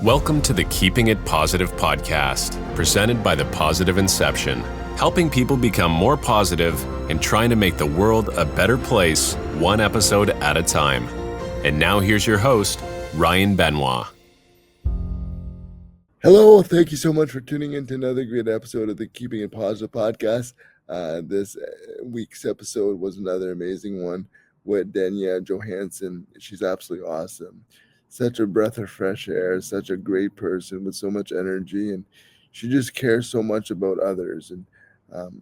Welcome to the Keeping It Positive podcast, presented by the Positive Inception, helping people become more positive and trying to make the world a better place, one episode at a time. And now here's your host, Ryan Benoit. Hello, thank you so much for tuning in to another great episode of the Keeping It Positive podcast. This week's episode was another amazing one with Dania Johanson. She's absolutely awesome. Such a breath of fresh air, such a great person with so much energy, and she just cares so much about others. And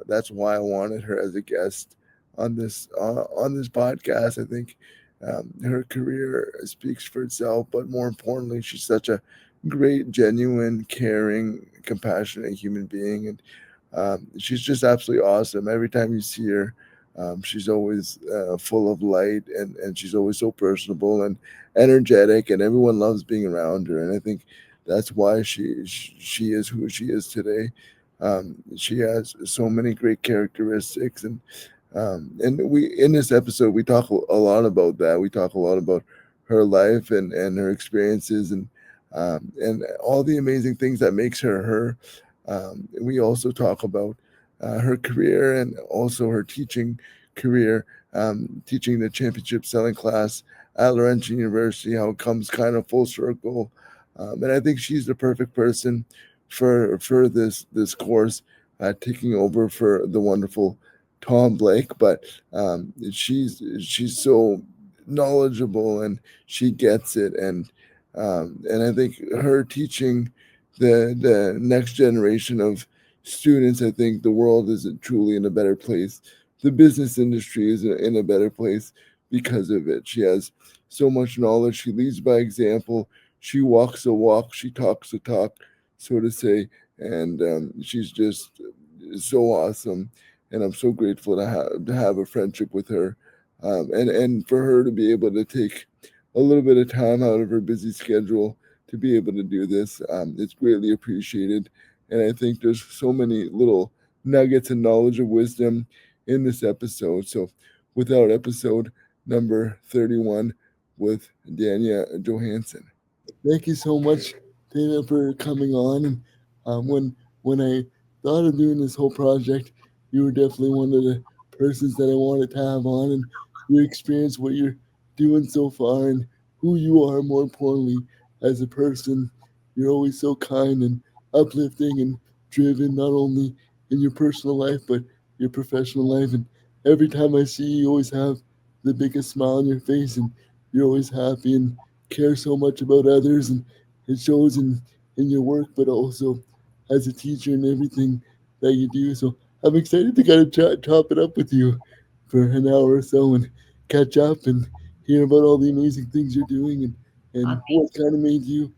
that's why I wanted her as a guest on this podcast. I think her career speaks for itself, but more importantly, she's such a great, genuine, caring, compassionate human being, and she's just absolutely awesome. Every time you see her, she's always full of light, and she's always so personable and energetic, and everyone loves being around her. And I think that's why she is who she is today. She has so many great characteristics, and we in this episode we talk a lot about that. We talk a lot about her life and her experiences, and all the amazing things that makes her her. We also talk about her career and also her teaching career, teaching the championship selling class at Laurentian University, how it comes kind of full circle. And I think she's the perfect person for this course, taking over for the wonderful Tom Blake. But she's so knowledgeable, and she gets it. And I think her teaching the next generation of students, I think the world is truly in a better place. The business industry is in a better place because of it. She has so much knowledge. She leads by example. She walks the walk. She talks the talk, so to say. And she's just so awesome. And I'm so grateful to have a friendship with her, and for her to be able to take a little bit of time out of her busy schedule to be able to do this. It's greatly appreciated. And I think there's so many little nuggets and knowledge of wisdom in this episode. So without episode number 31 with Dania Johanson. Thank you so much, Dana, for coming on. And when I thought of doing this whole project, you were definitely one of the persons that I wanted to have on, and your experience, what you're doing so far, and who you are, more importantly, as a person. You're always so kind and uplifting and driven, not only in your personal life, but your professional life. And every time I see you, you always have the biggest smile on your face, and you're always happy and care so much about others. And it shows in your work, but also as a teacher and everything that you do. So I'm excited to kind of chop it up with you for an hour or so and catch up and hear about all the amazing things you're doing, and what kind of made you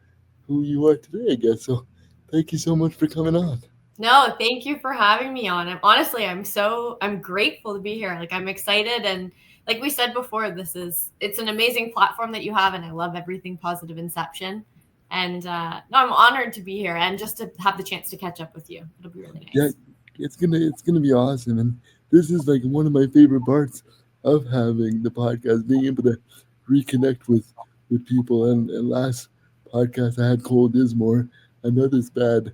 who you are today, I guess. So thank you so much for coming on. No, thank you for having me on. I'm grateful to be here. Like, I'm excited. And like we said before, it's an amazing platform that you have. And I love everything Positive Inception. And no, I'm honored to be here and just to have the chance to catch up with you. It'll be really nice. Yeah, it's gonna be awesome. And this is like one of my favorite parts of having the podcast, being able to reconnect with people. And last podcast I had Cole Dismore, another bad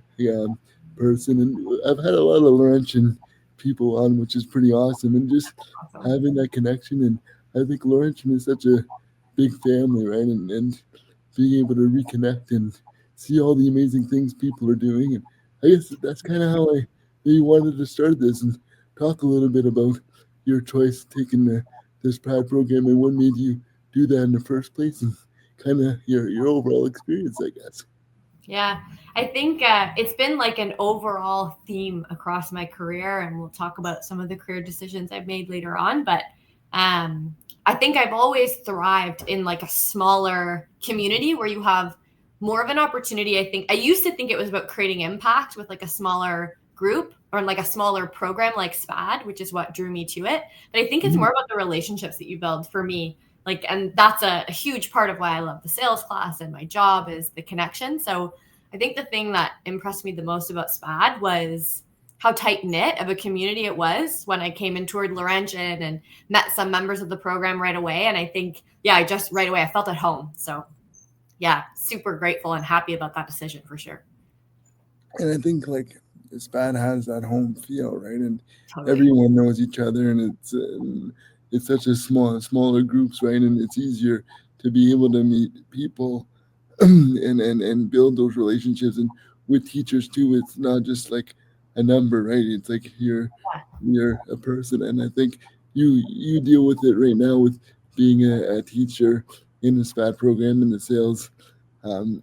person, and I've had a lot of Laurentian people on, which is pretty awesome, and just having that connection. And I think Laurentian is such a big family, right? And being able to reconnect and see all the amazing things people are doing. And I guess that's kind of how I really wanted to start this and talk a little bit about your choice taking this PAD program and what made you do that in the first place, and kind of your overall experience, I guess. Yeah, I think it's been like an overall theme across my career, and we'll talk about some of the career decisions I've made later on. But I think I've always thrived in like a smaller community where you have more of an opportunity. I used to think it was about creating impact with like a smaller group or like a smaller program like SPAD, which is what drew me to it. But I think it's more about the relationships that you build for me. Like, and that's a huge part of why I love the sales class and my job is the connection. So I think the thing that impressed me the most about SPAD was how tight-knit of a community it was when I came and toured Laurentian and met some members of the program right away. And I think, I felt at home. So Yeah, super grateful and happy about that decision for sure. And I think like SPAD has that home feel, right? And Totally. everyone knows each other, and it's such a smaller groups, right? And it's easier to be able to meet people and build those relationships. And with teachers too, it's not just like a number, right? It's like you're a person. And I think you deal with it right now with being a teacher in the SPAD program in the sales in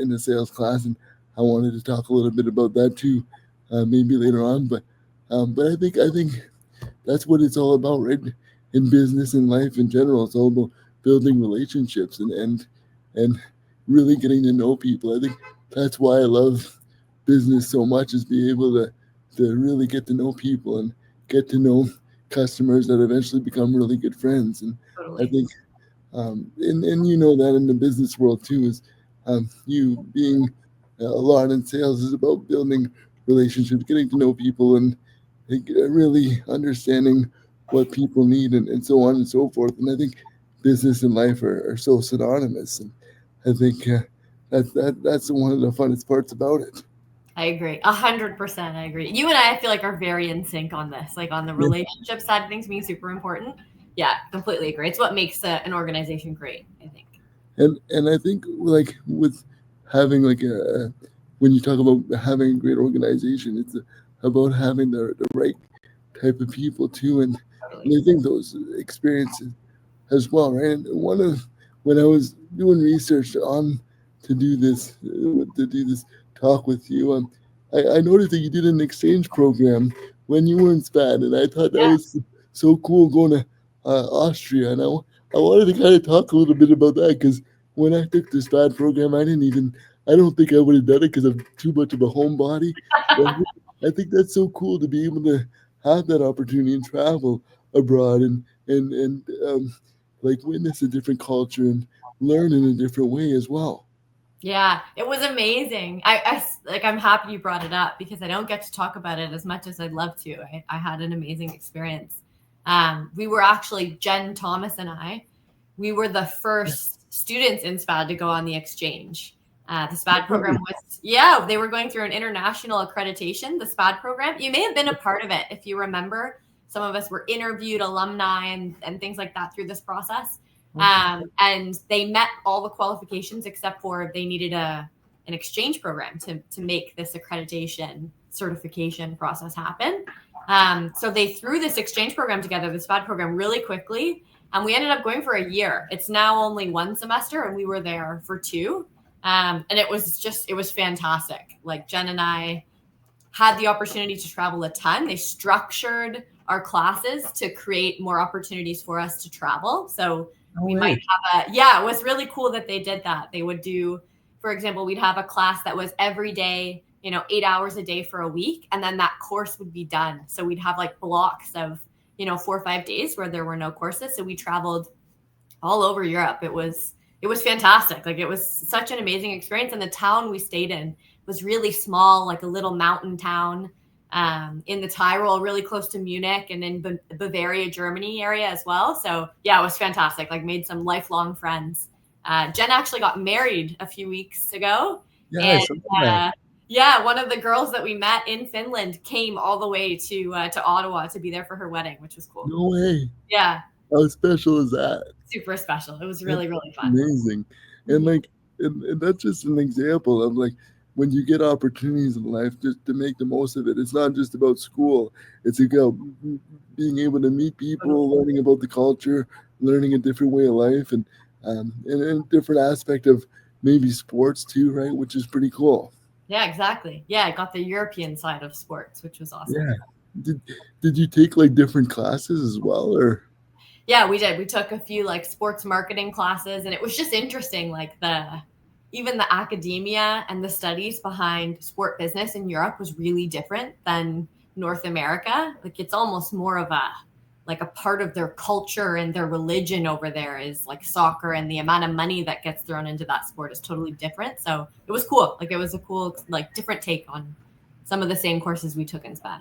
the sales class. And I wanted to talk a little bit about that too, maybe later on. But I think that's what it's all about, right? In business and life in general, it's all about building relationships and really getting to know people. I think that's why I love business so much, is being able to really get to know people and get to know customers that eventually become really good friends. And I Totally. think and you know that in the business world too, is you being a lot in sales is about building relationships, getting to know people, and really understanding what people need, and so on and so forth. And I think business and life are so synonymous, and I think that's one of the funnest parts about it. I agree. 100%. I agree. You and I feel like are very in sync on this, like on the Yeah. relationship side of things being super important. Yeah, completely agree. It's what makes an organization great, I think. And I think like with having like a when you talk about having a great organization, it's about having the right type of people too, and Totally. I think those experiences as well, right? And one of when I was doing research on to do this talk with you, I noticed that you did an exchange program when you were in Spain, and I thought that Yeah. was so cool going to Austria. And I wanted to kind of talk a little bit about that, because when I took the SPAD program, I don't think I would have done it because I'm too much of a homebody. But I think that's so cool to be able to have that opportunity and travel abroad and like witness a different culture and learn in a different way as well. Yeah, it was amazing. Like I'm happy you brought it up because I don't get to talk about it as much as I'd love to. I had an amazing experience. We were actually Jen Thomas and we were the first students in SPAD to go on the exchange. The SPAD program was, yeah, they were going through an international accreditation, the SPAD program. You may have been a part of it if you remember. Some of us were interviewed, alumni, and things like that through this process. And they met all the qualifications except for they needed an exchange program to make this accreditation certification process happen. So they threw this exchange program together, the SPAD program, really quickly. And we ended up going for a year. It's now only one semester, and we were there for two. And it was fantastic. Like Jen and I had the opportunity to travel a ton. They structured our classes to create more opportunities for us to travel. So No we might way. have yeah, it was really cool that they did that. They would do, for example, we'd have a class that was every day, 8 hours a day for a week. And then that course would be done. So we'd have like blocks of, 4 or 5 days where there were no courses. So we traveled all over Europe. It was fantastic. Like it was such an amazing experience. And the town we stayed in was really small, like a little mountain town in the Tyrol, really close to Munich, and in Bavaria, Germany area as well. So yeah, it was fantastic. Like made some lifelong friends. Jen actually got married a few weeks ago, Yeah, I and saw that. yeah, one of the girls that we met in Finland came all the way to Ottawa to be there for her wedding, which was cool. No way. Yeah, How special is that? super special. It was That's really, really fun. amazing. And Mhm. like and that's just an example of like when you get opportunities in life, just to make the most of it. It's not just about school. It's about being able to meet people, learning about the culture, learning a different way of life, and a different aspect of maybe sports too, right? Which is pretty cool. Yeah, exactly. Yeah, I got the European side of sports, which was awesome. Yeah. Did did you take like different classes as well, or? Yeah, we did. We took a few like sports marketing classes, and it was just interesting, like even the academia and the studies behind sport business in Europe was really different than North America. Like it's almost more of a part of their culture and their religion over there is like soccer, and the amount of money that gets thrown into that sport is totally different. So it was cool. Like it was a cool, like different take on some of the same courses we took in Spain.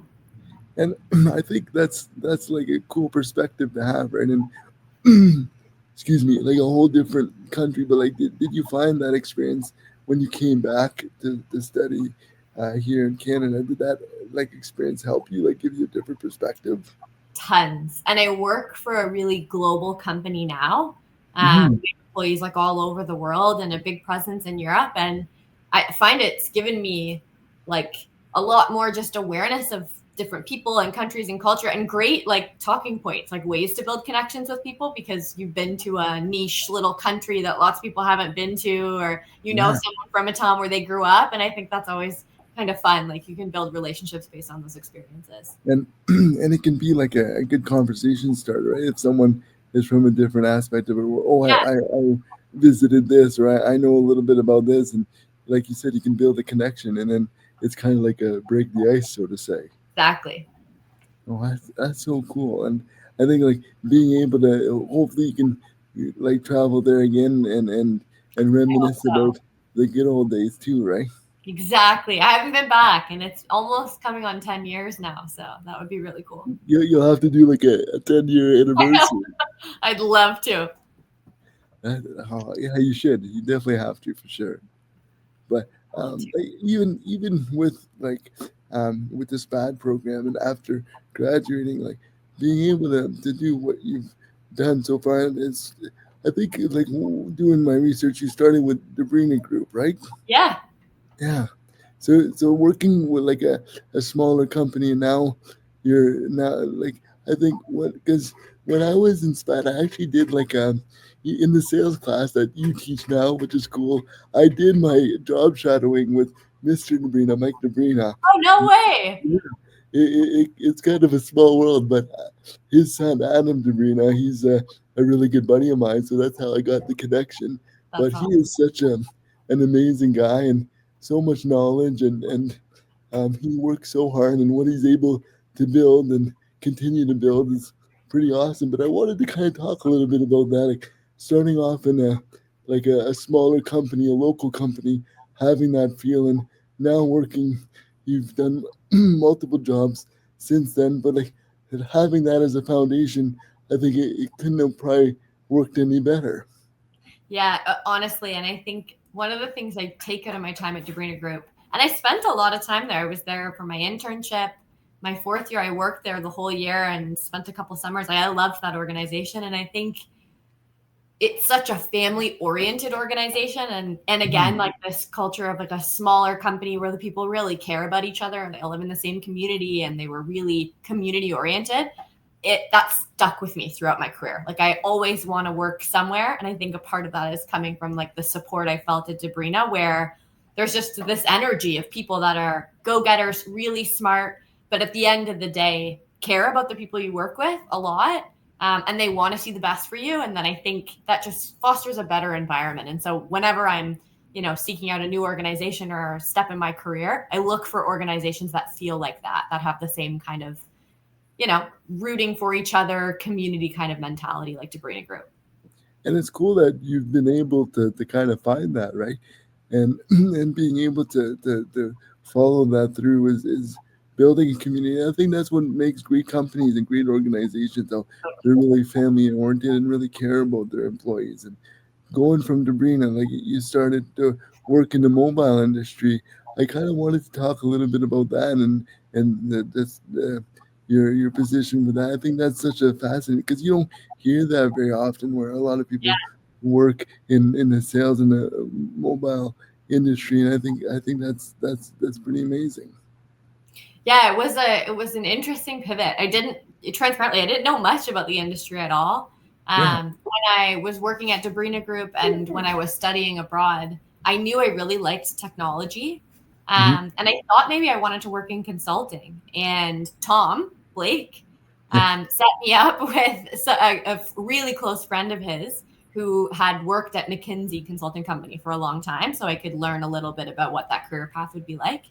And I think that's like a cool perspective to have, right? And excuse me, like a whole different country. But like, did you find that experience when you came back to study here in Canada? Did that like experience help you, like give you a different perspective? Tons. And I work for a really global company now. Hmm. We have employees like all over the world and a big presence in Europe. And I find it's given me like a lot more just awareness of different people and countries and culture, and great like talking points, like ways to build connections with people because you've been to a niche little country that lots of people haven't been to, or Yeah. someone from a town where they grew up. And I think that's always kind of fun. Like you can build relationships based on those experiences. And and it can be like a good conversation starter, right? If someone is from a different aspect of it, oh, Yeah, I visited this, or I know a little bit about this, and like you said, you can build a connection, and then it's kind of like a break the ice, so to say. exactly. Oh, that's so cool, and I think like being able to hopefully you can like travel there again and reminisce So about the good old days too, right? exactly. I haven't been back and it's almost coming on 10 years now. So that would be really cool. You'll have to do like a 10-year I know. anniversary. I'd love to. Oh, yeah, you should. You definitely have to for sure. But Love to. like, even with this bad program and after graduating, like being able to do what you've done so far, it's I think like doing my research, you started with the Brina Group, right? Yeah. Yeah. So working with like a smaller company, and now you're now like I think what because when I was in SPAT, I actually did like in the sales class that you teach now, which is cool. I did my job shadowing with Mr. Nabrina, Mike Nabrina. Oh, no way. It's kind of a small world, but his son Adam Debrina, he's a really good buddy of mine, so that's how I got the connection. But That's he awesome. is such an amazing guy and so much knowledge, and he works so hard, and what he's able to build and continue to build is pretty awesome. But I wanted to kind of talk a little bit about that, like starting off in a smaller company, a local company, having that feel, and now working. You've done multiple jobs since then, but like having that as a foundation, I think it couldn't have probably worked any better. Yeah, honestly. And I think one of the things I take out of my time at Debrina Group, and I spent a lot of time there. I was there for my internship. My fourth year, I worked there the whole year and spent a couple summers. I loved that organization. And I think it's such a family oriented organization, and again like this culture of like a smaller company where the people really care about each other and they all live in the same community and they were really community oriented. That stuck with me throughout my career. Like I always want to work somewhere, and I think a part of that is coming from like the support I felt at Debrina, where there's just this energy of people that are go-getters, really smart, but at the end of the day care about the people you work with a lot, and they want to see the best for you. And then I think that just fosters a better environment. And so whenever I'm, seeking out a new organization or step in my career, I look for organizations that feel like that have the same kind of, rooting for each other, community kind of mentality like Debrina Group. And it's cool that you've been able to kind of find that, right? And and being able to follow that through is building a community. I think that's what makes great companies and great organizations. How they're really family oriented and really care about their employees. And going from Debrina, like you started to work in the mobile industry, I kind of wanted to talk a little bit about that and your position with that. I think that's such a fascinating because you don't hear that very often, where a lot of Yeah. people work in the sales and the mobile industry, and I think that's pretty amazing. Yeah, it was an interesting pivot. Transparently, I didn't know much about the industry at all. Yeah. When I was working at Debrina Group and when I was studying abroad, I knew I really liked technology. Hmm. And I thought maybe I wanted to work in consulting. And Tom Blake set me up with a really close friend of his who had worked at McKinsey Consulting Company for a long time, so I could learn a little bit about what that career path would be like.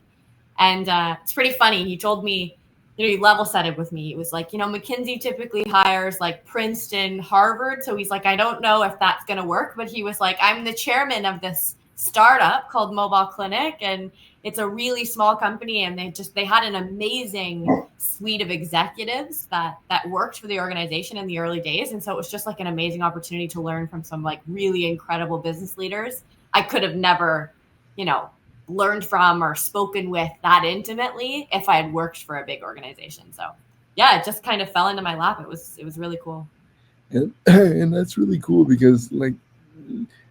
And it's pretty funny. He told me, he level set it with me. He was like, McKinsey typically hires like Princeton, Harvard. So he's like, I don't know if that's going to work. But he was like, I'm the chairman of this startup called Mobile Clinic, and it's a really small company, and they had an amazing suite of executives that worked for the organization in the early days. And so it was just like an amazing opportunity to learn from some like really incredible business leaders I could have never, learned from or spoken with that intimately if I had worked for a big organization. So yeah, it just kind of fell into my lap. It was really cool. And that's really cool because like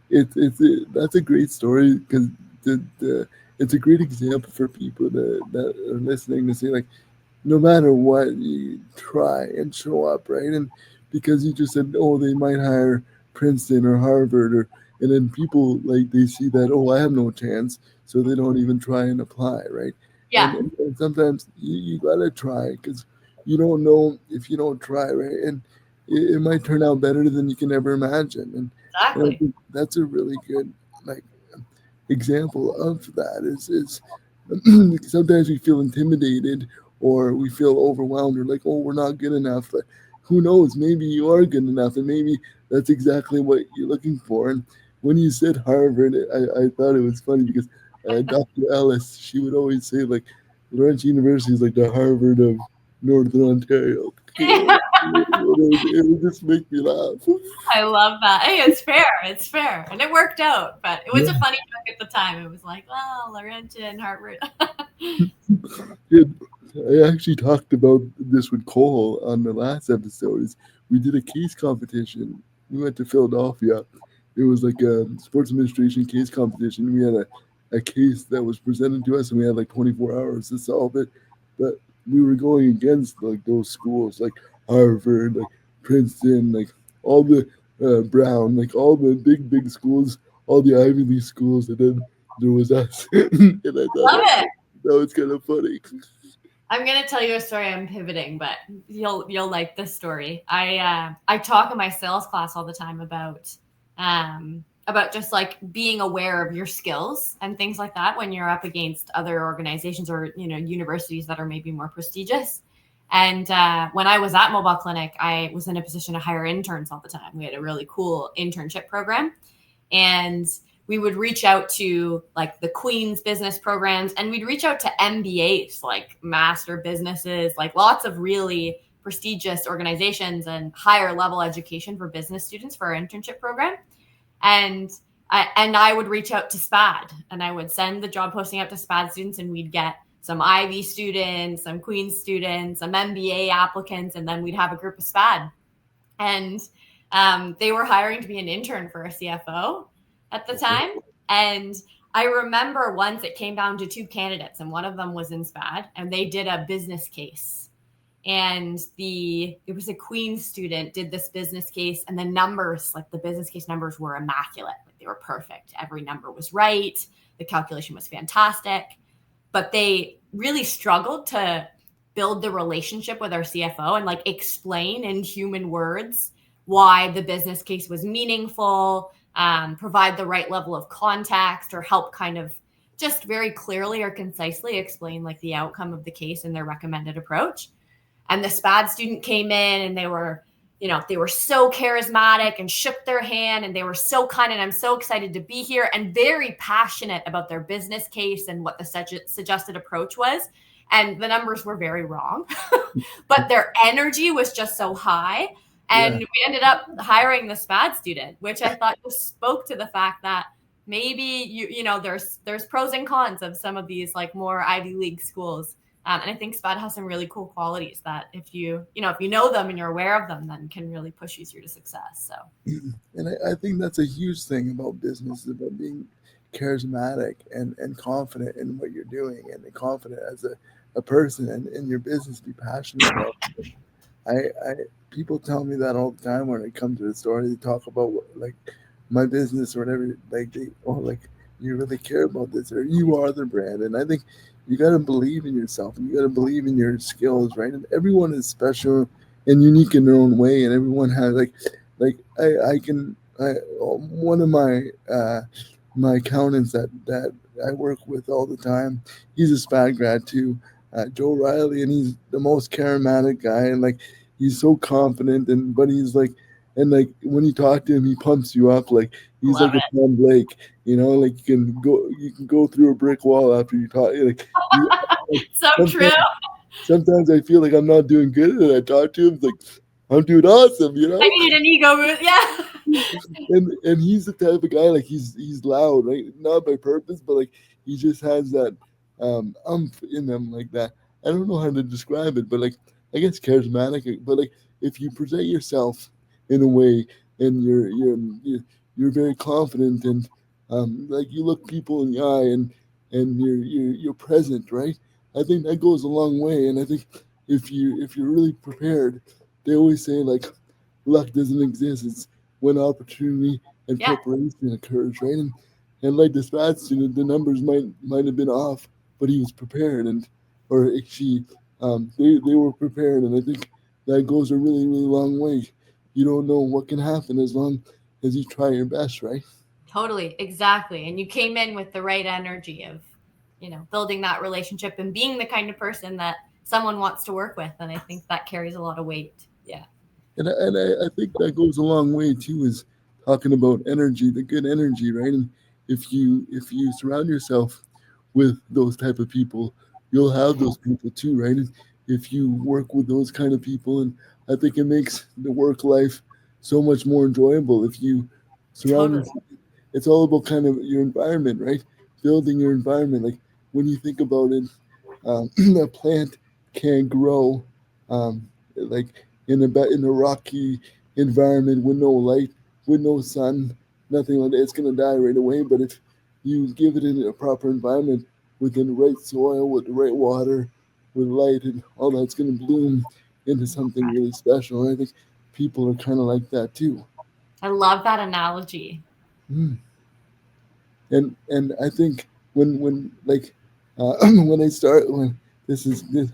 that's a great story because it's a great example for people that are listening to say like no matter what you try and show up, right? And because you just said, oh, they might hire Princeton or Harvard, or and then people like they see that, oh, I have no chance, so they don't even try and apply, right? Yeah, And sometimes you gotta try because you don't know if you don't try, right? And it might turn out better than you can ever imagine. And I exactly. think that's a really good like example of that is sometimes we feel intimidated or we feel overwhelmed or like, oh, we're not good enough. But who knows? Maybe you are good enough, and maybe that's exactly what you're looking for. And when you said Harvard, I thought it was funny because Dr. Ellis, she would always say like Laurentian University is like the Harvard of Northern Ontario. It would just make me laugh. I love that. Hey, it's fair. It's fair. And it worked out, but it was a Yeah. funny joke at the time. It was like, oh, Laurentian, Harvard. Yeah, I actually talked about this with Cole on the last episode. Is we did a case competition. We went to Philadelphia. It was like a sports administration case competition. We had a case that was presented to us, and we had like 24 hours to solve it. But we were going against like those schools, like Harvard, like Princeton, like all the Brown, like all the big schools, all the Ivy League schools, and then there was us. And I thought Love it. that was kind of funny. I'm gonna tell you a story. I'm pivoting, but you'll like this story. I talk in my sales class all the time about just like being aware of your skills and things like that when you're up against other organizations or universities that are maybe more prestigious. And when I was at Mobile Clinic, I was in a position to hire interns all the time. We had a really cool internship program, and we would reach out to like the Queen's business programs, and we'd reach out to MBAs, like master businesses, like lots of really prestigious organizations and higher level education for business students for our internship program. And I would reach out to SPAD, and I would send the job posting out to SPAD students, and we'd get some Ivy students, some Queen's students, some MBA applicants, and then we'd have a group of SPAD. And they were hiring to be an intern for a CFO at the time. And I remember once it came down to two candidates, and one of them was in SPAD, and they did a business case. And it was a Queen's student did this business case, and the numbers, like the business case numbers, were immaculate. Like they were perfect. Every number was right. The calculation was fantastic. But they really struggled to build the relationship with our CFO and like explain in human words why the business case was meaningful, provide the right level of context, or help kind of just very clearly or concisely explain like the outcome of the case and their recommended approach. And the SPAD student came in, and they were so charismatic and shook their hand, and they were so kind, and I'm so excited to be here, and very passionate about their business case and what the suggested approach was. And the numbers were very wrong, but their energy was just so high. And Yeah, we ended up hiring the SPAD student, which I thought just spoke to the fact that maybe there's pros and cons of some of these like more Ivy League schools. And I think SPAD has some really cool qualities that if you know them and you're aware of them, then can really push you through to success. So, and I think that's a huge thing about business, is about being charismatic and confident in what you're doing, and confident as a person, and in your business, be passionate about it. I people tell me that all the time when I come to the store. They talk about like my business or whatever. Like like you really care about this, or you are the brand. And I think you got to believe in yourself, and you got to believe in your skills, right? And everyone is special and unique in their own way, and everyone has like I can one of my accountants that I work with all the time. He's a SPAD grad too, Joe Riley, and he's the most charismatic guy, and like he's so confident, and but he's like, and like when you talk to him, he pumps you up, like He's Love like a it. Tom Blake, like you can go through a brick wall after you talk. Like So true. sometimes, sometimes I feel like I'm not doing good, and I talk to him it's like I'm doing awesome, I need an ego boost. Yeah. and he's the type of guy like he's loud, right? Not by purpose, but like he just has that in them like that. I don't know how to describe it, but like I guess charismatic. But like if you present yourself in a way and you're very confident and like you look people in the eye and you're present, right? I think that goes a long way. And I think if you're really prepared, they always say like luck doesn't exist. It's when opportunity and Yeah. preparation occurs, right? And like this bad student, the numbers might have been off, but he was prepared, and or she, they were prepared, and I think that goes a really really long way. You don't know what can happen as long as you try your best, right? Totally. Exactly. And you came in with the right energy of, building that relationship and being the kind of person that someone wants to work with. And I think that carries a lot of weight. Yeah. And I think that goes a long way too. Is talking about energy, the good energy, right? And if you surround yourself with those type of people, you'll have those people too, right? And if you work with those kind of people, and I think it makes the work life so much more enjoyable if you surround Totally. yourself. It's all about kind of your environment, right? Building your environment. Like when you think about it, a plant can grow like in a rocky environment with no light, with no sun, nothing like that. It's gonna die right away. But if you give it in a proper environment within the right soil, with the right water, with light and all that, it's gonna bloom into something really special. And I think people are kind of like that too. I love that analogy. Mm. And I think when like when I start when this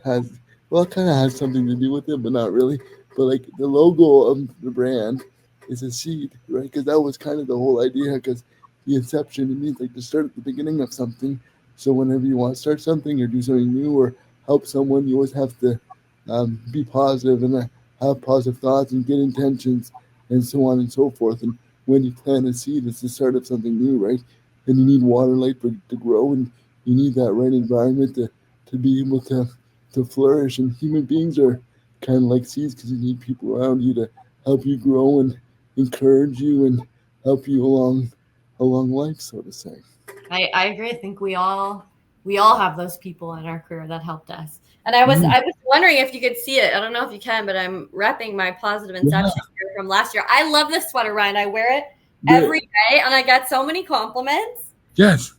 has well it kind of has something to do with it, but not really. But like the logo of the brand is a seed, right? Because that was kind of the whole idea. Because the inception, it means like to start at the beginning of something. So whenever you want to start something or do something new or help someone, you always have to be positive and have positive thoughts and good intentions and so on and so forth. And when you plant a seed, it's the start of something new, right? And you need water light to grow, and you need that right environment to be able to flourish. And human beings are kind of like seeds because you need people around you to help you grow and encourage you and help you along life, so to say. I agree. I think we all have those people in our career that helped us. And I was Mm, I was wondering if you could see it. I don't know if you can, but I'm repping my positive yeah, inception gear from last year. I love this sweater, Ryan. I wear it the, every day and I get so many compliments. yes.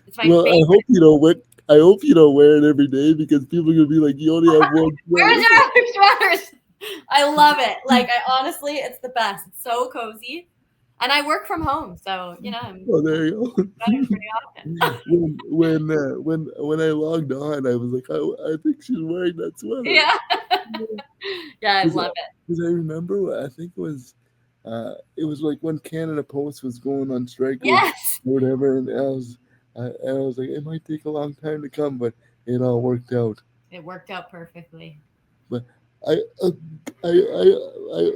It's my Well, favorite. I hope you don't wear it every day because people are gonna be like, you only have one Where's sweater. your other sweaters? I love it. Like I honestly, it's the best. It's so cozy. And I work from home, so Oh, I'm there you go. sweaters pretty often. When I logged on, I was like, I think she's wearing that sweater. Yeah. Yeah, I Because love it. I remember, I think it was like when Canada Post was going on strike or Yes. whatever, and I was like, it might take a long time to come, but it all worked out. It worked out perfectly. But I, uh,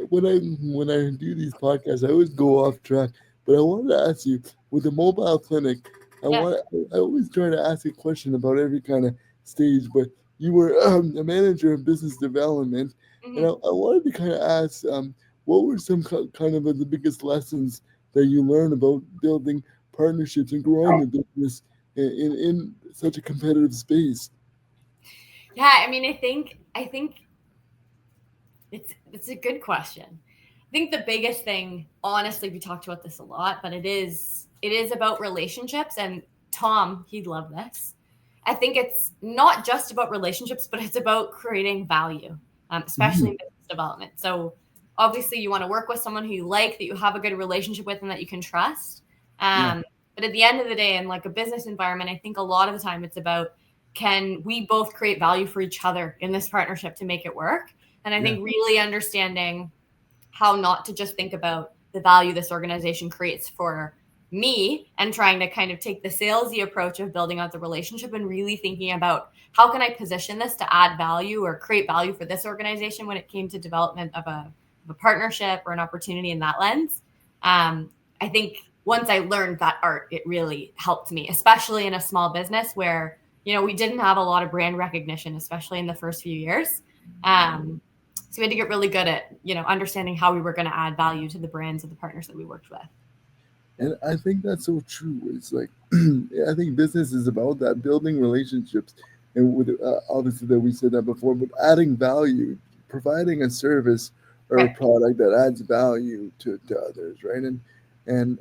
when I do these podcasts, I always go off track. But I wanted to ask you, with the mobile clinic, Yeah. I always try to ask a question about every kind of stage. But you were a manager of business development, and I Mhm. wanted to kind of ask, what were some kind of the biggest lessons that you learned about building partnerships and growing the business in such a competitive space? Yeah, I mean, I think it's a good question. I think the biggest thing, honestly, we talked about this a lot, but it is about relationships. And Tom, he'd love this. I think it's not just about relationships, but it's about creating value, especially Mm, in business development. So obviously, you want to work with someone who you like, that you have a good relationship with, and that you can trust. yeah, But at the end of the day, in like a business environment, I think a lot of the time it's about, can we both create value for each other in this partnership to make it work? And I yeah, think really understanding how not to just think about the value this organization creates for me and trying to kind of take the salesy approach of building out the relationship and really thinking about how can I position this to add value or create value for this organization when it came to development of a partnership or an opportunity in that lens. I think once I learned that art, it really helped me, especially in a small business where, we didn't have a lot of brand recognition, especially in the first few years. So we had to get really good at, understanding how we were going to add value to the brands and the partners that we worked with. And I think that's so true. It's like I think business is about that, building relationships, and with obviously that we said that before, but adding value, providing a service or a Right. product that adds value to others, right? And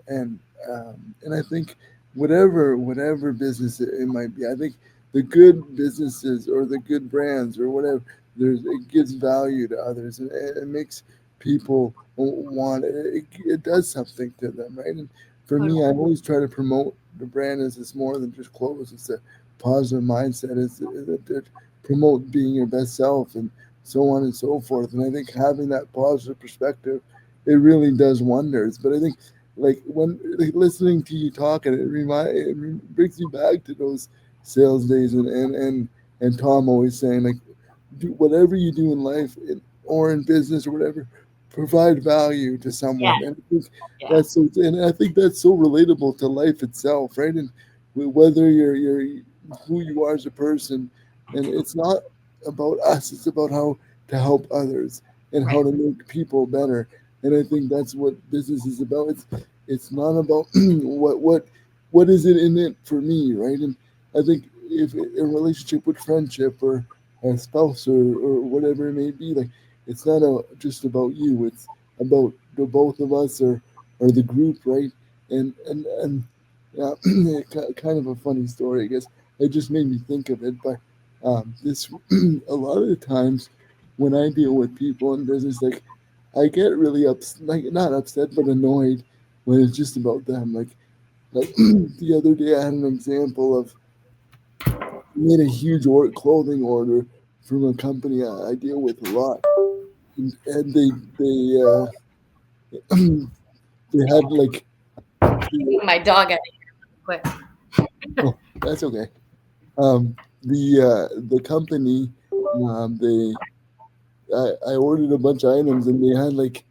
I think whatever business it might be, I think the good businesses or the good brands or whatever, it gives value to others, and it makes people want it. It does something to them, right? And for me, Totally. I always try to promote the brand as it's more than just clothes. It's a positive mindset. It's that to promote being your best self and so on and so forth. And I think having that positive perspective, it really does wonders. But I think like when like listening to you talk, and brings me back to those sales days, and Tom always saying like, do whatever you do in life or in business or whatever, provide value to Yeah. someone. And I think Yeah. and I think that's so relatable to life itself, right? And whether you're who you are as a person, and it's not about us; it's about how to help others and how Right. to make people better. And I think that's what business is about. It's not about what is it in it for me, right? And I think if a relationship with friendship or a spouse or whatever it may be, like it's not just about you. It's about the both of us or the group, right? And yeah, kind of a funny story, I guess. It just made me think of it, but this a lot of the times when I deal with people in business, like I get really like not upset, but annoyed when it's just about them. Like the other day, I had an example of made a huge clothing order from a company I deal with a lot, and they had like My dog at quick. oh, that's okay. The company, they I ordered a bunch of items, and they had like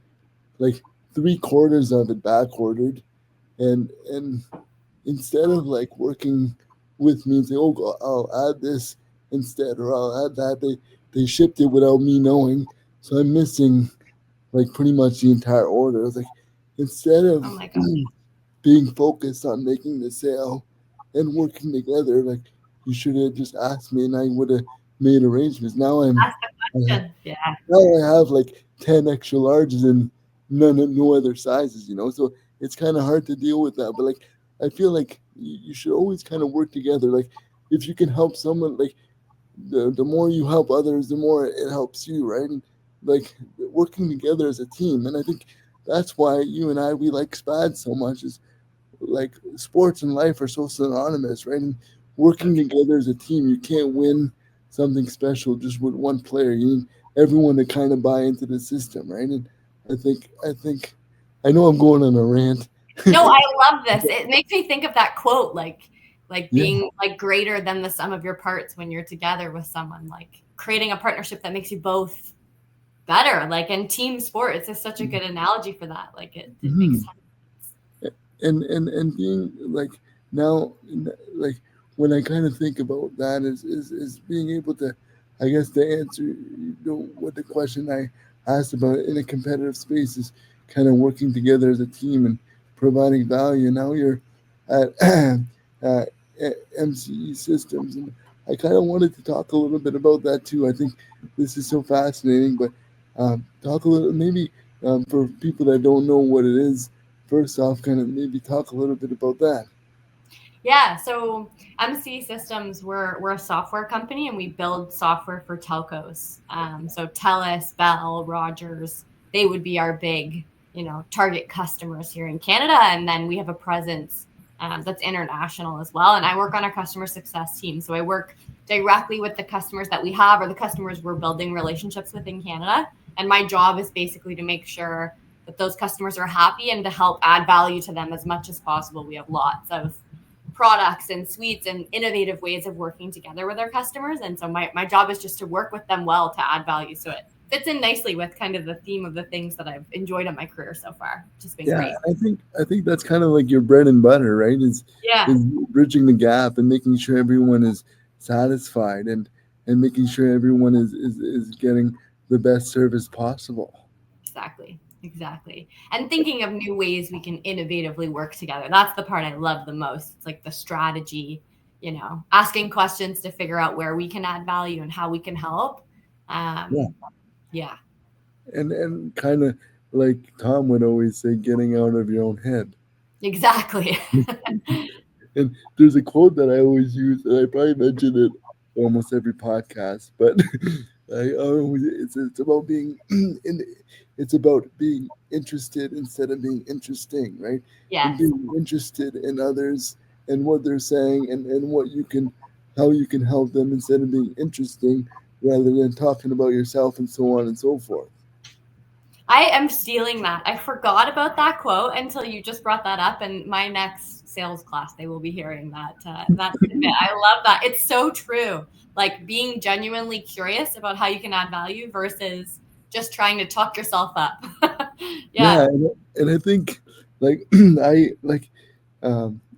3/4 of it back ordered, and instead of like working with me and saying, oh, I'll add this instead or I'll add that, they shipped it without me knowing, so I'm missing like pretty much the entire order. I was like, instead of Oh my God. being focused on making the sale and working together, like you should have just asked me and I would have made arrangements. That's the question. Yeah. Now I have like 10 extra larges and no other sizes. So it's kind of hard to deal with that. But like, I feel like you should always kind of work together. Like, if you can help someone, like the more you help others, the more it helps you, right? And like working together as a team. And I think that's why you and we like SPAD so much. Is like sports and life are so synonymous, right? And working together as a team, you can't win something special just with one player. You need everyone to kind of buy into the system, right? And I think I know I'm going on a rant. No, I love this. It makes me think of that quote, like Yeah. being like greater than the sum of your parts when you're together with someone, like creating a partnership that makes you both better. Like in team sports is such a good analogy for that. Like it makes Mhm. sense. And being like now like when I kind of think about that is being able to, I guess, to answer what the question I asked about in a competitive space is kind of working together as a team and providing value. Now you're at uh, MCE Systems, and I kind of wanted to talk a little bit about that too. I think this is so fascinating, but talk a little maybe for people that don't know what it is. First off, kind of maybe talk a little bit about that. Yeah, so MC Systems, we're a software company and we build software for telcos. So TELUS, Bell, Rogers, they would be our big, target customers here in Canada. And then we have a presence that's international as well. And I work on a customer success team. So I work directly with the customers that we have or the customers we're building relationships with in Canada. And my job is basically to make sure that those customers are happy and to help add value to them as much as possible. We have lots of products and suites and innovative ways of working together with our customers. And so my job is just to work with them well to add value so it fits in nicely with kind of the theme of the things that I've enjoyed in my career so far, which has been Yeah, great. I think that's kind of like your bread and butter, right? Yeah, Is bridging the gap and making sure everyone is satisfied and making sure everyone is getting the best service possible. exactly. And thinking of new ways we can innovatively work together. That's the part I love the most. It's like the strategy, asking questions to figure out where we can add value and how we can help. Yeah, Yeah, and kind of like Tom would always say, getting out of your own head. exactly. And there's a quote that I always use, and I probably mention it almost every podcast, but I always it's about being in, it's about being interested instead of being interesting, right? And Yes. being interested in others and what they're saying and what you can how you can help them instead of being interesting rather than talking about yourself and so on and so forth. I am stealing that. I forgot about that quote until you just brought that up. And my next sales class, they will be hearing that tidbit. I love that. It's so true. Like being genuinely curious about how you can add value versus just trying to talk yourself up. Yeah. Yeah, and I think like I like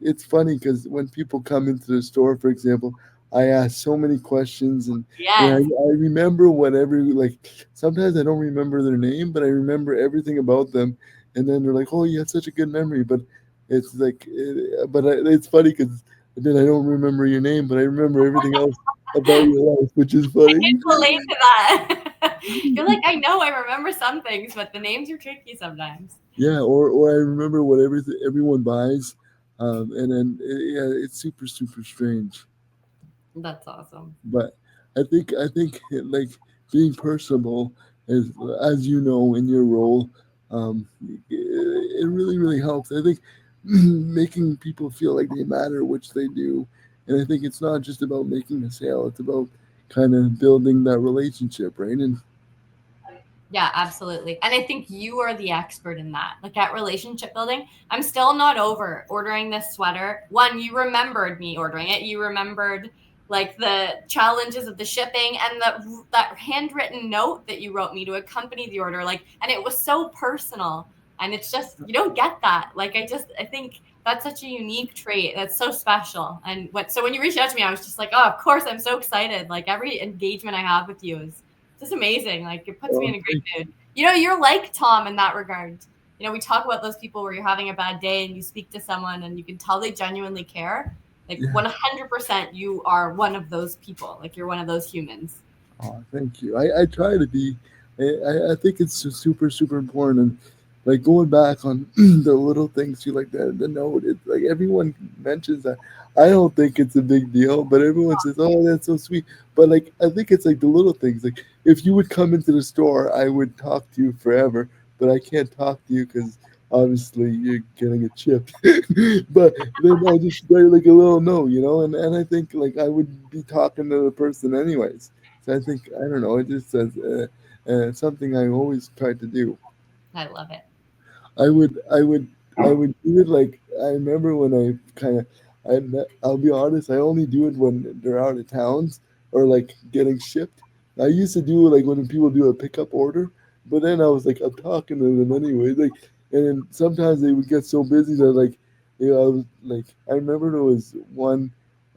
it's funny because when people come into the store, for example, I ask so many questions and Yes. I remember whatever like sometimes I don't remember their name, but I remember everything about them, and then they're like, "Oh, you have such a good memory," but it's like, it's funny because then I don't remember your name, but I remember everything else about your life, which is I funny. can relate to that. You're like, I know I remember some things, but the names are tricky sometimes. Yeah, or I remember what everyone buys, and then yeah, it's super strange. That's awesome. But I think like being personable is, as you know, in your role, it really helps. I think making people feel like they matter, which they do, and I think it's not just about making a sale; it's about kind of building that relationship, right? And Yeah, absolutely. And I think you are the expert in that. Like at relationship building, I'm still not over ordering this sweater. One, you remembered me ordering it. You remembered like the challenges of the shipping and that handwritten note that you wrote me to accompany the order. Like, and it was so personal. And it's just you don't get that. Like I think that's such a unique trait. That's so special. And so when you reached out to me, I was just like, oh, of course, I'm so excited. Like every engagement I have with you is just amazing. Like it puts me in a great mood. You're like Tom in that regard. We talk about those people where you're having a bad day and you speak to someone and you can tell they genuinely care. Like yeah, 100% you are one of those people. Like you're one of those humans. oh, thank you. I try to be. I think it's just super important. And like going back on the little things you like that, the note, it's like everyone mentions that. I don't think it's a big deal, but everyone says, "Oh, that's so sweet." But like, I think it's like the little things. Like if you would come into the store, I would talk to you forever, but I can't talk to you because obviously you're getting a chip. But then I just write like a little note, and I think like I would be talking to the person anyways. So I think I don't know. It just says something I always tried to do. I love it. I would, I would, I would do it like I remember when I kind of. I'll be honest. I only do it when they're out of towns or like getting shipped. I used to do it like when people do a pickup order, but then I was like, I'm talking to them anyway. Like, and then sometimes they would get so busy that I was like, I remember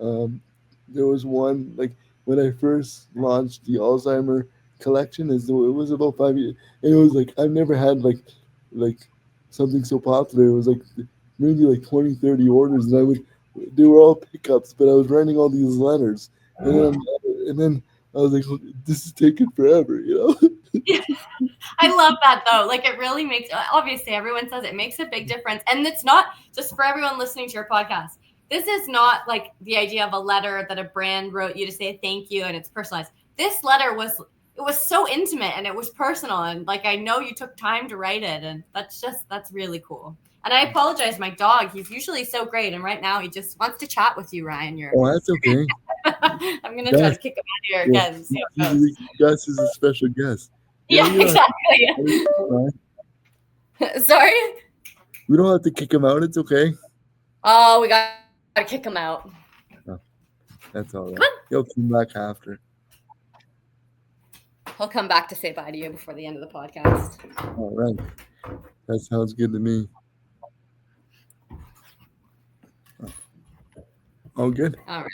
um, there was one like when I first launched the Alzheimer collection. It was about 5 years, and it was like I've never had like something so popular. It was like maybe like 20, 30 orders, and they were all pickups, but I was writing all these letters, and then I was like, this is taking forever. I love that though. Like it really makes obviously everyone says it makes a big difference. And it's not just for everyone listening to your podcast. This is not like the idea of a letter that a brand wrote you to say thank you and it's personalized. This letter was so intimate and it was personal and like I know you took time to write it and that's really cool. And I apologize, my dog, he's usually so great and right now he just wants to chat with you, Ryan. Oh, that's okay. I'm gonna try Gus, to kick him out of here yeah, again and see how it goes. Gus is a special guest. Yeah, You don't have exactly. to, Sorry. we don't have to kick him out. It's okay. Oh, we gotta kick him out. Oh, that's all Come right. on. He'll come back after. I'll come back to say bye to you before the end of the podcast. All right. That sounds good to me. All good. All right.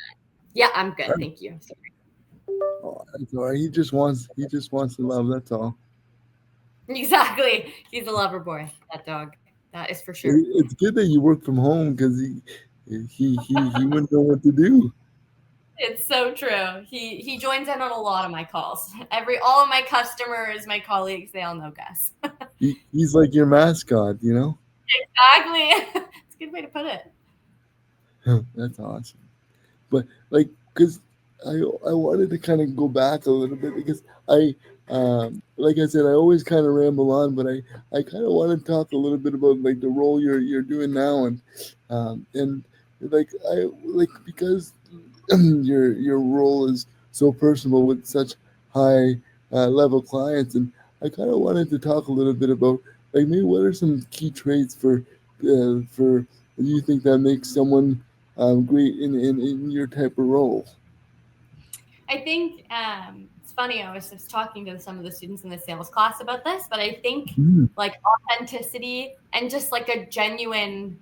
Yeah, I'm good. All right. Thank you. Oh, that's all right. He just wants to love. That's all. Exactly. He's a lover boy, that dog. That is for sure. It's good that you work from home because he wouldn't know what to do. It's so true. He joins in on a lot of my calls. All of my customers, my colleagues, they all know Gus. He's like your mascot, you know. Exactly. It's a good way to put it. That's awesome. But like, because I wanted to kind of go back a little bit because like I said, I always kind of ramble on, but I kind of want to talk a little bit about like the role you're doing now, and like I like because your role is so personal with such high level clients, and I kind of wanted to talk a little bit about like maybe what are some key traits for you think that makes someone great in your type of role. I think it's funny. I was just talking to some of the students in the sales class about this, but I think Mm, like authenticity and just like a genuine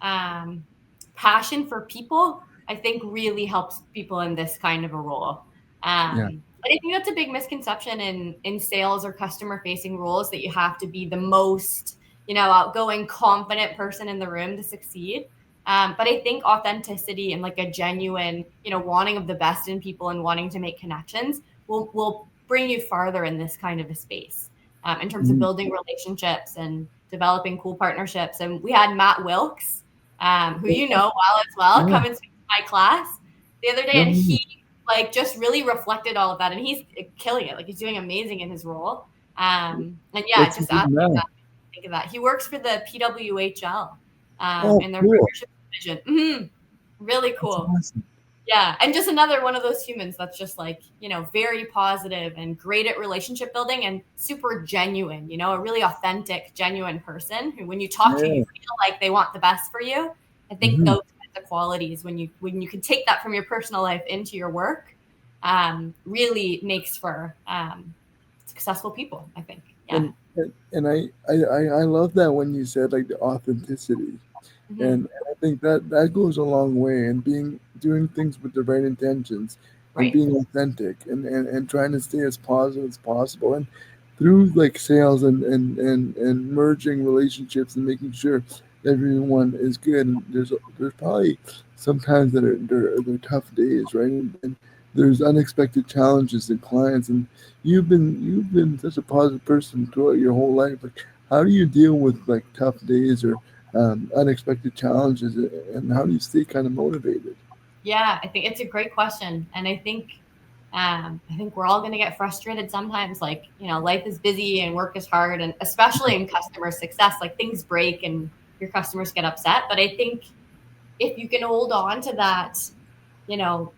passion for people, I think really helps people in this kind of a role. yeah. But I think that's a big misconception in sales or customer facing roles, that you have to be the most, outgoing, confident person in the room to succeed. But I think authenticity and like a genuine, wanting of the best in people and wanting to make connections will bring you farther in this kind of a space, in terms of Mm, building relationships and developing cool partnerships. And we had Matt Wilkes, who you know well as well, yeah. come and speak to my class the other day, No, and no, he like just really reflected all of that, and he's killing it. Like he's doing amazing in his role. And yeah, what's he just doing asking now? that, think of that. He works for the PWHL Oh, in their cool. partnership division. Really That's cool. awesome. Yeah, and just another one of those humans that's just like, very positive and great at relationship building and super genuine, a really authentic, genuine person who, when you talk to, Yeah. you feel like they want the best for you. I think Hmm. those kinds of qualities, when you can take that from your personal life into your work, really makes for successful people, I think. Yeah. And I love that when you said like the authenticity. Hmm. And I think that goes a long way, and being doing things with the right intentions and Right. being authentic and trying to stay as positive as possible, and through like sales and merging relationships and making sure everyone is good. And there's probably sometimes that they're tough days, right? And there's unexpected challenges and clients, and you've been such a positive person throughout your whole life. Like, how do you deal with like tough days or unexpected challenges, and how do you stay kind of motivated? Yeah, I think it's a great question. And I think we're all going to get frustrated sometimes. Like, life is busy and work is hard, and especially in customer success, like things break and your customers get upset. But I think if you can hold on to that, you know,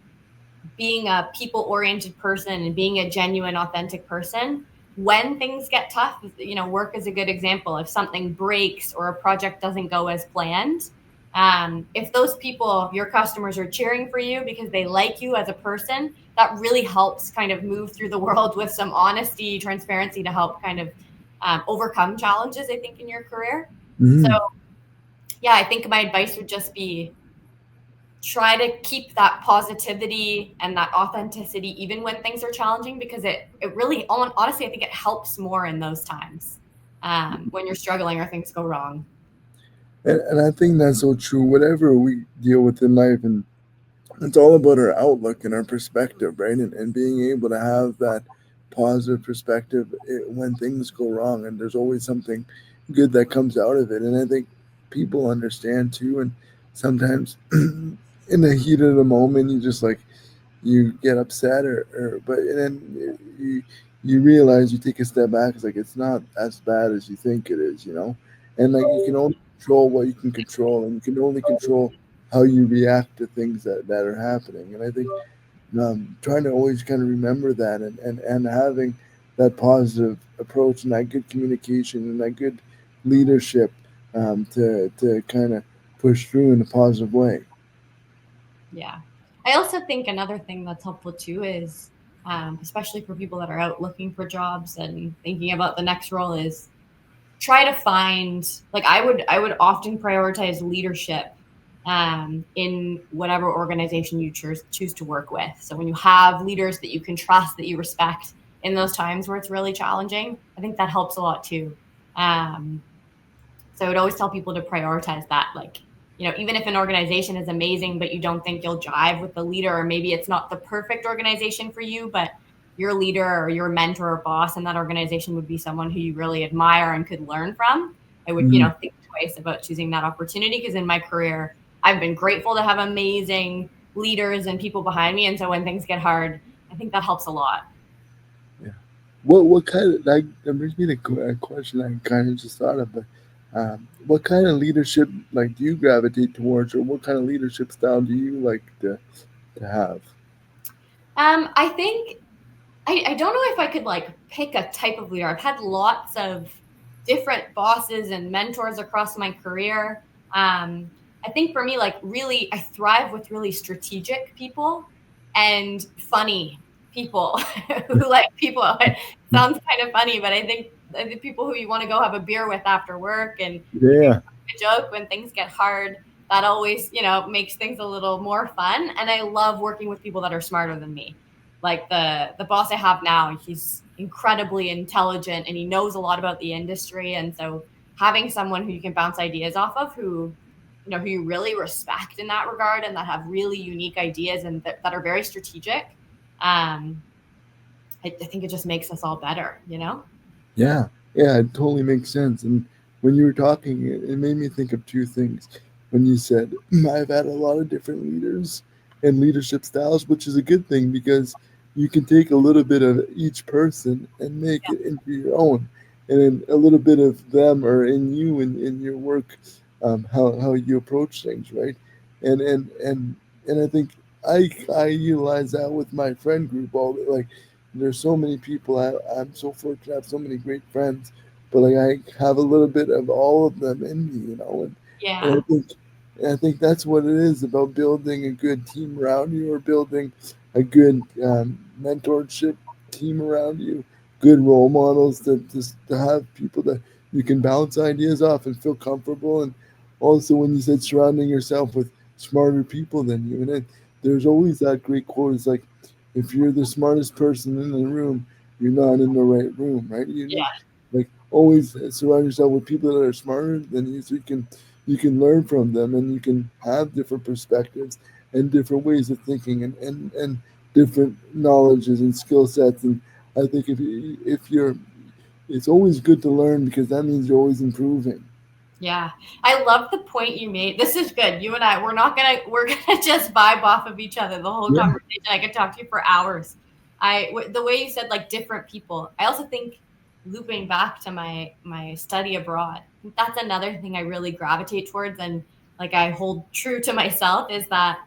being a people oriented person and being a genuine, authentic person, when things get tough, work is a good example. If something breaks or a project doesn't go as planned, if those people, your customers, are cheering for you because they like you as a person, that really helps kind of move through the world with some honesty, transparency, to help kind of overcome challenges, I think, in your career. So, Mm. yeah, I think my advice would just be try to keep that positivity and that authenticity even when things are challenging, because it really, honestly, I think it helps more in those times, when you're struggling or things go wrong. And I think that's so true. Whatever we deal with in life, and it's all about our outlook and our perspective, right? And being able to have that positive perspective when things go wrong, and there's always something good that comes out of it. And I think people understand too. And sometimes, in the heat of the moment, you just like you get upset, or but and then you realize, you take a step back. It's like it's not as bad as you think it is, you know. And like you can only control what you can control, and you can only control how you react to things that are happening. And I think trying to always kind of remember that, and having that positive approach and that good communication and that good leadership, to kind of push through in a positive way. Yeah. I also think another thing that's helpful too is especially for people that are out looking for jobs and thinking about the next role, is try to find, like, I would often prioritize leadership in whatever organization you choose to work with. So when you have leaders that you can trust, that you respect in those times where it's really challenging, I think that helps a lot too. So I would always tell people to prioritize that. Like, even if an organization is amazing, but you don't think you'll jive with the leader, or maybe it's not the perfect organization for you, but your leader or your mentor or boss in that organization would be someone who you really admire and could learn from, I would, Mhm. think twice about choosing that opportunity. Because in my career, I've been grateful to have amazing leaders and people behind me. And so when things get hard, I think that helps a lot. Yeah. What kind of, like, that brings me to a question I kind of just thought of, but what kind of leadership, like, do you gravitate towards, or what kind of leadership style do you like to have? I think I don't know if I could like pick a type of leader. I've had lots of different bosses and mentors across my career. I think for me, like, really, I thrive with really strategic people and funny people who like people. It sounds kind of funny, but I think the people who you want to go have a beer with after work, and you can Yeah. crack a joke when things get hard. That always, makes things a little more fun. And I love working with people that are smarter than me. Like the boss I have now, he's incredibly intelligent and he knows a lot about the industry. And so having someone who you can bounce ideas off of, who you really respect in that regard, and that have really unique ideas and that are very strategic, I think it just makes us all better. Yeah, yeah, it totally makes sense. And when you were talking, it made me think of two things. When you said, I've had a lot of different leaders and leadership styles, which is a good thing because you can take a little bit of each person and make it into your own. And then a little bit of them are in you and in your work, how you approach things, right? And I think I utilize that with my friend group all, like, there's so many people. I'm so fortunate to have so many great friends, but like I have a little bit of all of them in me, and Yeah. I think that's what it is about building a good team around you, or building a good mentorship team around you, good role models to have people that you can bounce ideas off and feel comfortable. And also, when you said surrounding yourself with smarter people than you, and there's always that great quote. It's like, if you're the smartest person in the room, you're not in the right room, right? You need, Yeah. like, always surround yourself with people that are smarter than you, so you can learn from them, and you can have different perspectives and different ways of thinking, and different knowledges and skill sets. And I think if you're, it's always good to learn, because that means you're always improving. Yeah. I love the point you made. This is good. You and I, we're gonna just vibe off of each other the whole Yeah. conversation. I could talk to you for hours. The way you said, like, different people. I also think, looping back to my study abroad, that's another thing I really gravitate towards, and like I hold true to myself, is that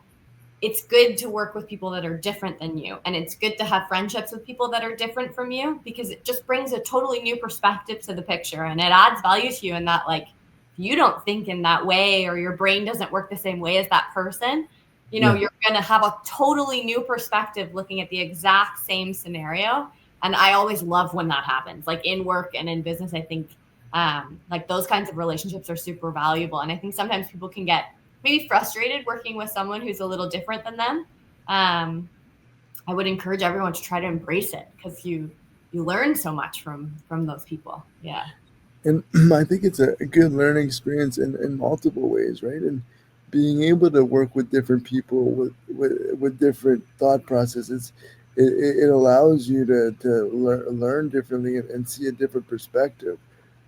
it's good to work with people that are different than you, and it's good to have friendships with people that are different from you, because it just brings a totally new perspective to the picture, and it adds value to you in that, like, if you don't think in that way, or your brain doesn't work the same way as that person, Yeah. you're going to have a totally new perspective looking at the exact same scenario. And I always love when that happens, like in work and in business. I think like those kinds of relationships are super valuable, and I think sometimes people can get maybe frustrated working with someone who's a little different than them. um, I would encourage everyone to try to embrace it, because you learn so much from those people. Yeah. And I think it's a good learning experience in multiple ways, right? And being able to work with different people with different thought processes, it allows you to learn differently, and see a different perspective,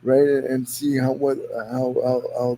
right? And see how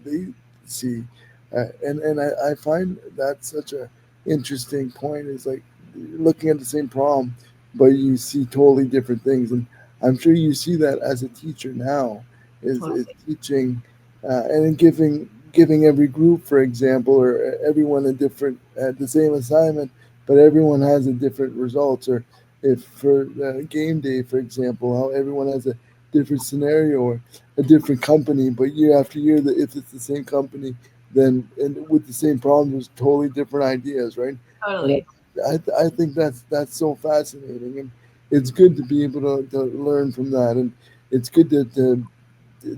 they see. And I find that's such a interesting point. Is like looking at the same problem, but you see totally different things. And I'm sure you see that as a teacher now, is Totally. teaching, and then giving every group, for example, or everyone a different, the same assignment, but everyone has a different results. Or if for game day, for example, how everyone has a different scenario, or a different company, but year after year, that if it's the same company, then and with the same problem, there's totally different ideas, right? And Totally. I think that's so fascinating, and it's good to be able to learn from that, and it's good to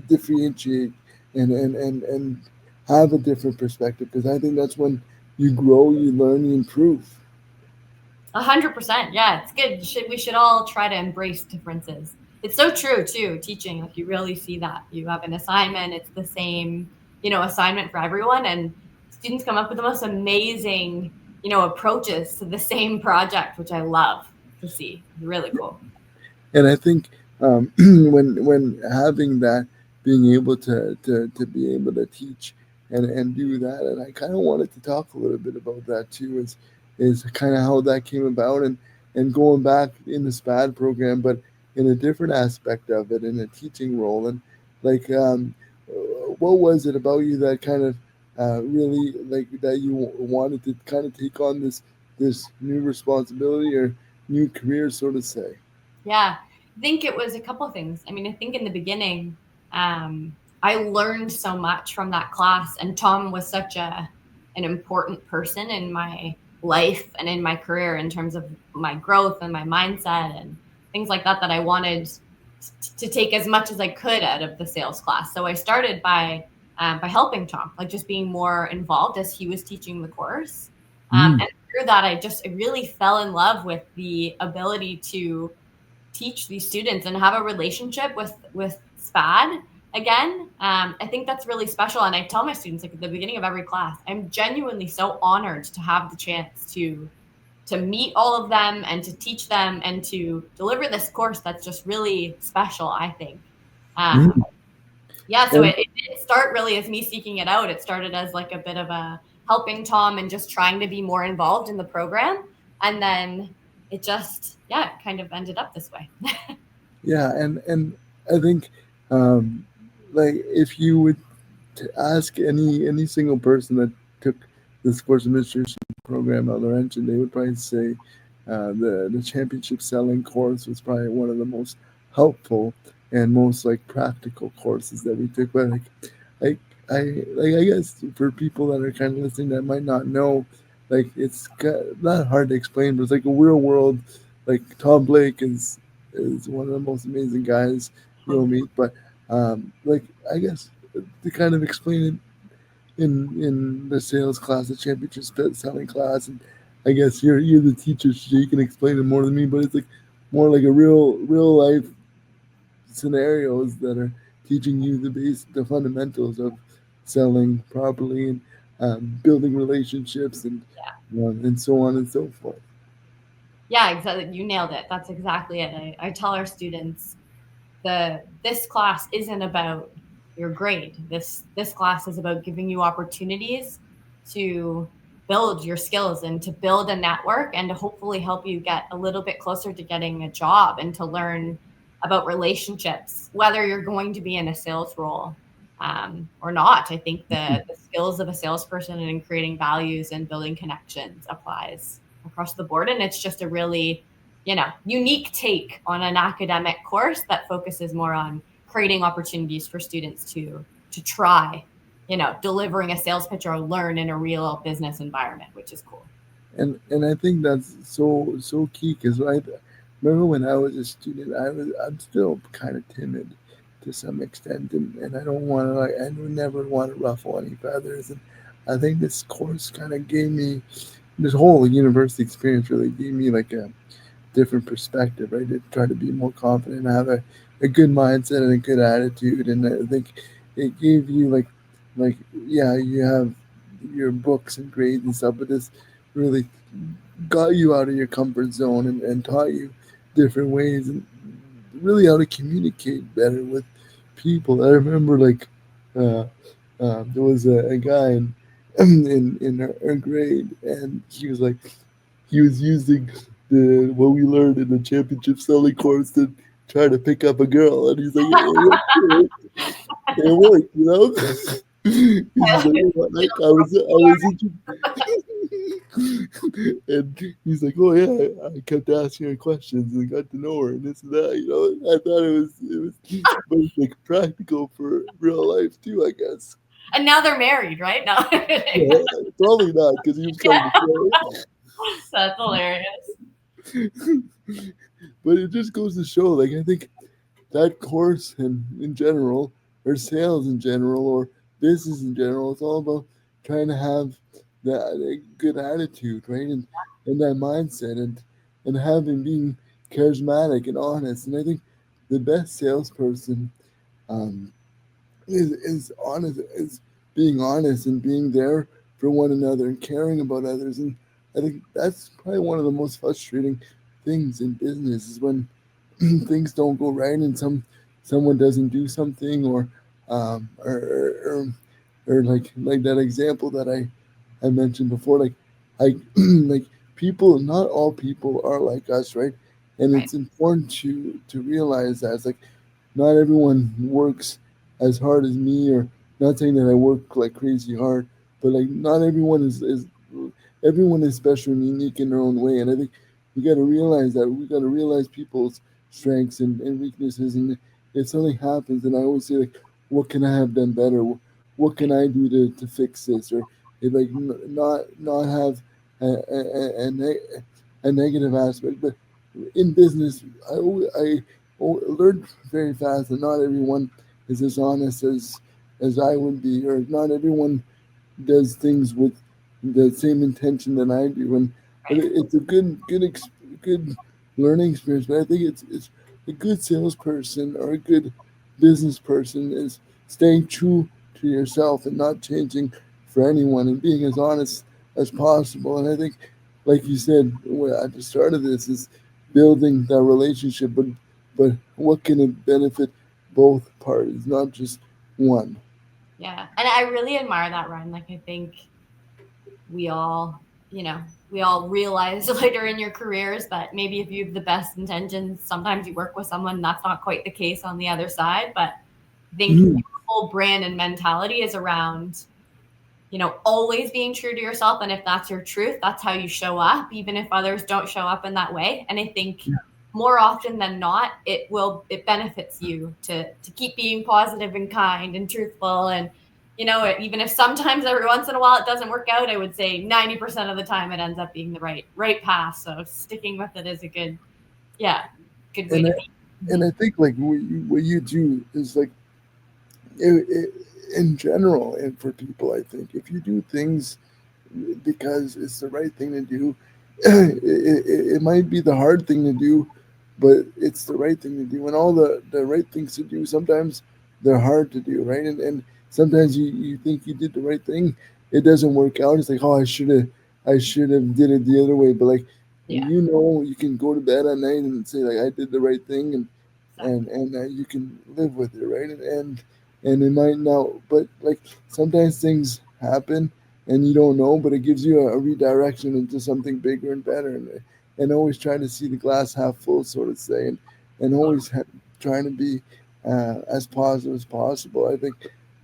differentiate and have a different perspective, because I think that's when you grow, you learn, you improve. 100%. Yeah, it's good. We should all try to embrace differences. It's so true too. Teaching, like you really see that. You have an assignment, it's the same, assignment for everyone, and students come up with the most amazing, approaches to the same project, which I love to see. Really cool. And I think when having that, being able to be able to teach and do that, and I kind of wanted to talk a little bit about that too, is kind of how that came about, and going back in the SPAD program, but in a different aspect of it, in a teaching role, and like what was it about you that kind of really like that you wanted to kind of take on this new responsibility or new career, so to say? Yeah, I think it was a couple of things. I mean, I think in the beginning, I learned so much from that class, and Tom was such an important person in my life and in my career in terms of my growth and my mindset and things like that, that I wanted to take as much as I could out of the sales class. So I started by helping Tom, like just being more involved as he was teaching the course. And through that, I really fell in love with the ability to teach these students and have a relationship with SPAD again. I think that's really special. And I tell my students, like at the beginning of every class, I'm genuinely so honored to have the chance to meet all of them and to teach them and to deliver this course that's just really special, I think. Um, Mm. yeah, so it didn't start really as me seeking it out. It started as like a bit of a helping Tom and just trying to be more involved in the program. And then it just, yeah, it kind of ended up this way. Yeah, and I think like if you would ask any single person that took the sports administration program at Laurentian, they would probably say the championship selling course was probably one of the most helpful and most like practical courses that we took. But like I guess for people that are kind of listening that might not know, like it's not hard to explain, but it's like a real world. Like Tom Blake is one of the most amazing guys you'll meet. But like I guess to kind of explain it in the sales class, the championship selling class, and I guess you're the teacher, so you can explain it more than me. But it's like more like a real life scenarios that are teaching you the fundamentals of selling properly and building relationships and so on and so forth. Yeah, exactly. You nailed it. That's exactly it. I tell our students this class isn't about your grade. This class is about giving you opportunities to build your skills and to build a network and to hopefully help you get a little bit closer to getting a job and to learn about relationships, whether you're going to be in a sales role or not. I think the skills of a salesperson and in creating values and building connections applies across the board. And it's just a really unique take on an academic course that focuses more on creating opportunities for students to try, delivering a sales pitch or learn in a real business environment, which is cool. And I think that's so key, because I remember when I was a student, I'm still kind of timid to some extent, and I don't want to like I would never want to ruffle any feathers, and I think this course kind of gave me this whole university experience really gave me like a different perspective, right? To try to be more confident, have a good mindset and a good attitude. And I think it gave you like yeah, you have your books and grades and stuff, but this really got you out of your comfort zone and taught you different ways and really how to communicate better with people. I remember like uh, there was a guy in our grade, and he was using the what we learned in the championship selling course to try to pick up a girl, and he's like, it worked, you know. He's like, oh, like I was and he's like, oh yeah, I kept asking her questions and got to know her and this and that, you know. I thought it was but it's like practical for real life too, I guess. And now they're married, right? No. Yeah, probably not, because he was kind of a pro. That's hilarious. But it just goes to show, like, I think that course in general, or sales in general, or business in general, it's all about trying to have that good attitude, right? And that mindset, and having being charismatic and honest. And I think the best salesperson um, is honest, is being honest and being there for one another and caring about others. And I think that's probably one of the most frustrating things in business is when things don't go right and someone doesn't do something, or um or or, or like that example that I mentioned before, I like, people, not all people are like us, right? And Right. it's important to realize that it's like not everyone works as hard as me, or not saying that I work like crazy hard, but like not everyone is everyone is special and unique in their own way. And I think we got to realize that. We got to realize people's strengths and weaknesses. And if something happens, then I always say, like, what can I have done better? What can I do to fix this? Or if, like, not have a negative aspect. But in business, I learned very fast that not everyone is as honest as I would be, or not everyone does things with the same intention that I do, and Right. it's a good learning experience. But I think it's a good salesperson or a good business person is staying true to yourself and not changing for anyone and being as honest as possible. And I think, like you said at the start of this, is building that relationship, but what can it benefit both parties, not just one. Yeah. And I really admire that, Ryan. Like, I think we all, you know, we all realize later in your careers that maybe if you have the best intentions, sometimes you work with someone that's not quite the case on the other side. But I think Mhm. your whole brand and mentality is around, always being true to yourself. And if that's your truth, that's how you show up, even if others don't show up in that way. And I think more often than not, it benefits you to keep being positive and kind and truthful. And, even if sometimes every once in a while it doesn't work out, I would say 90% of the time it ends up being the right path. So sticking with it is a yeah, good way And to I, be. and Mhm. I think, like, what you do is, like, in general, and for people, I think if you do things because it's the right thing to do, it might be the hard thing to do, but it's the right thing to do. And all the right things to do, sometimes they're hard to do, right? And sometimes you think you did the right thing, it doesn't work out. It's like, oh, I should have did it the other way. But, like, Yeah, you can go to bed at night and say, like, I did the right thing, and exactly. you can live with it, right? And it might not, but, like, sometimes things happen and you don't know, but it gives you a redirection into something bigger and better, and always trying to see the glass half full, so to say, and always trying to be as positive as possible. I think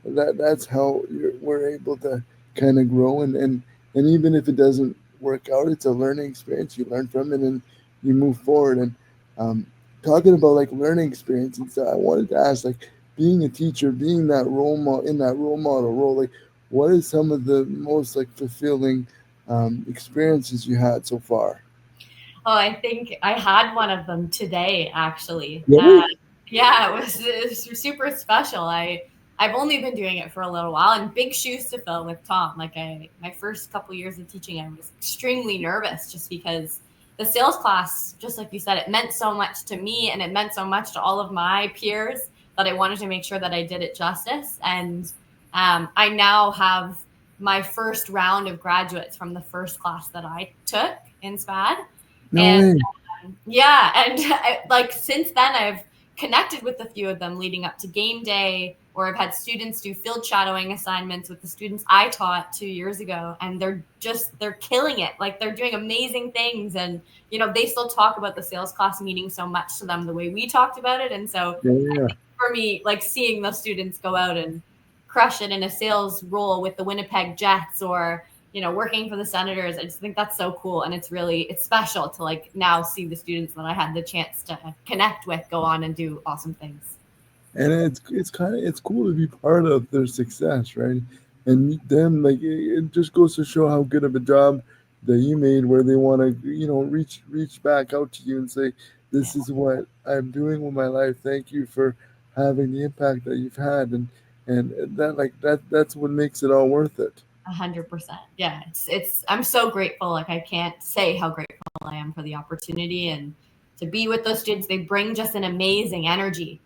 that's how we're able to kind of grow, and even if it doesn't work out, it's a learning experience. You learn from it and you move forward. And um, talking about, like, learning experience and stuff, I wanted to ask, like, being a teacher, being that role model, in that role model role, like, what is some of the most, like, fulfilling experiences you had so far? Oh, I think I had one of them today, actually. Really? Yeah, it was super special. I've only been doing it for a little while, and big shoes to fill with Tom. Like, my first couple years of teaching, I was extremely nervous just because the sales class, just like you said, it meant so much to me and it meant so much to all of my peers that I wanted to make sure that I did it justice. And I now have my first round of graduates from the first class that I took in SPAD. No And way. yeah, and like since then, I've connected with a few of them leading up to game day, or I've had students do field shadowing assignments with the students I taught 2 years ago, and they're killing it. Like, they're doing amazing things, and they still talk about the sales class meaning so much to them the way we talked about it. And so Yeah, yeah. for me, like, seeing those students go out and crush it in a sales role with the Winnipeg Jets, or working for the Senators, I just think that's so cool. And it's special to, like, now see the students that I had the chance to connect with go on and do awesome things. And it's cool to be part of their success, right? And them, like, it just goes to show how good of a job that you made where they want to, reach back out to you and say, Yeah. this is what I'm doing with my life. Thank you for having the impact that you've had. And that's what makes it all worth it. 100%. Yeah, it's. I'm so grateful. Like I can't say how grateful I am for the opportunity and to be with those students. They bring just an amazing energy.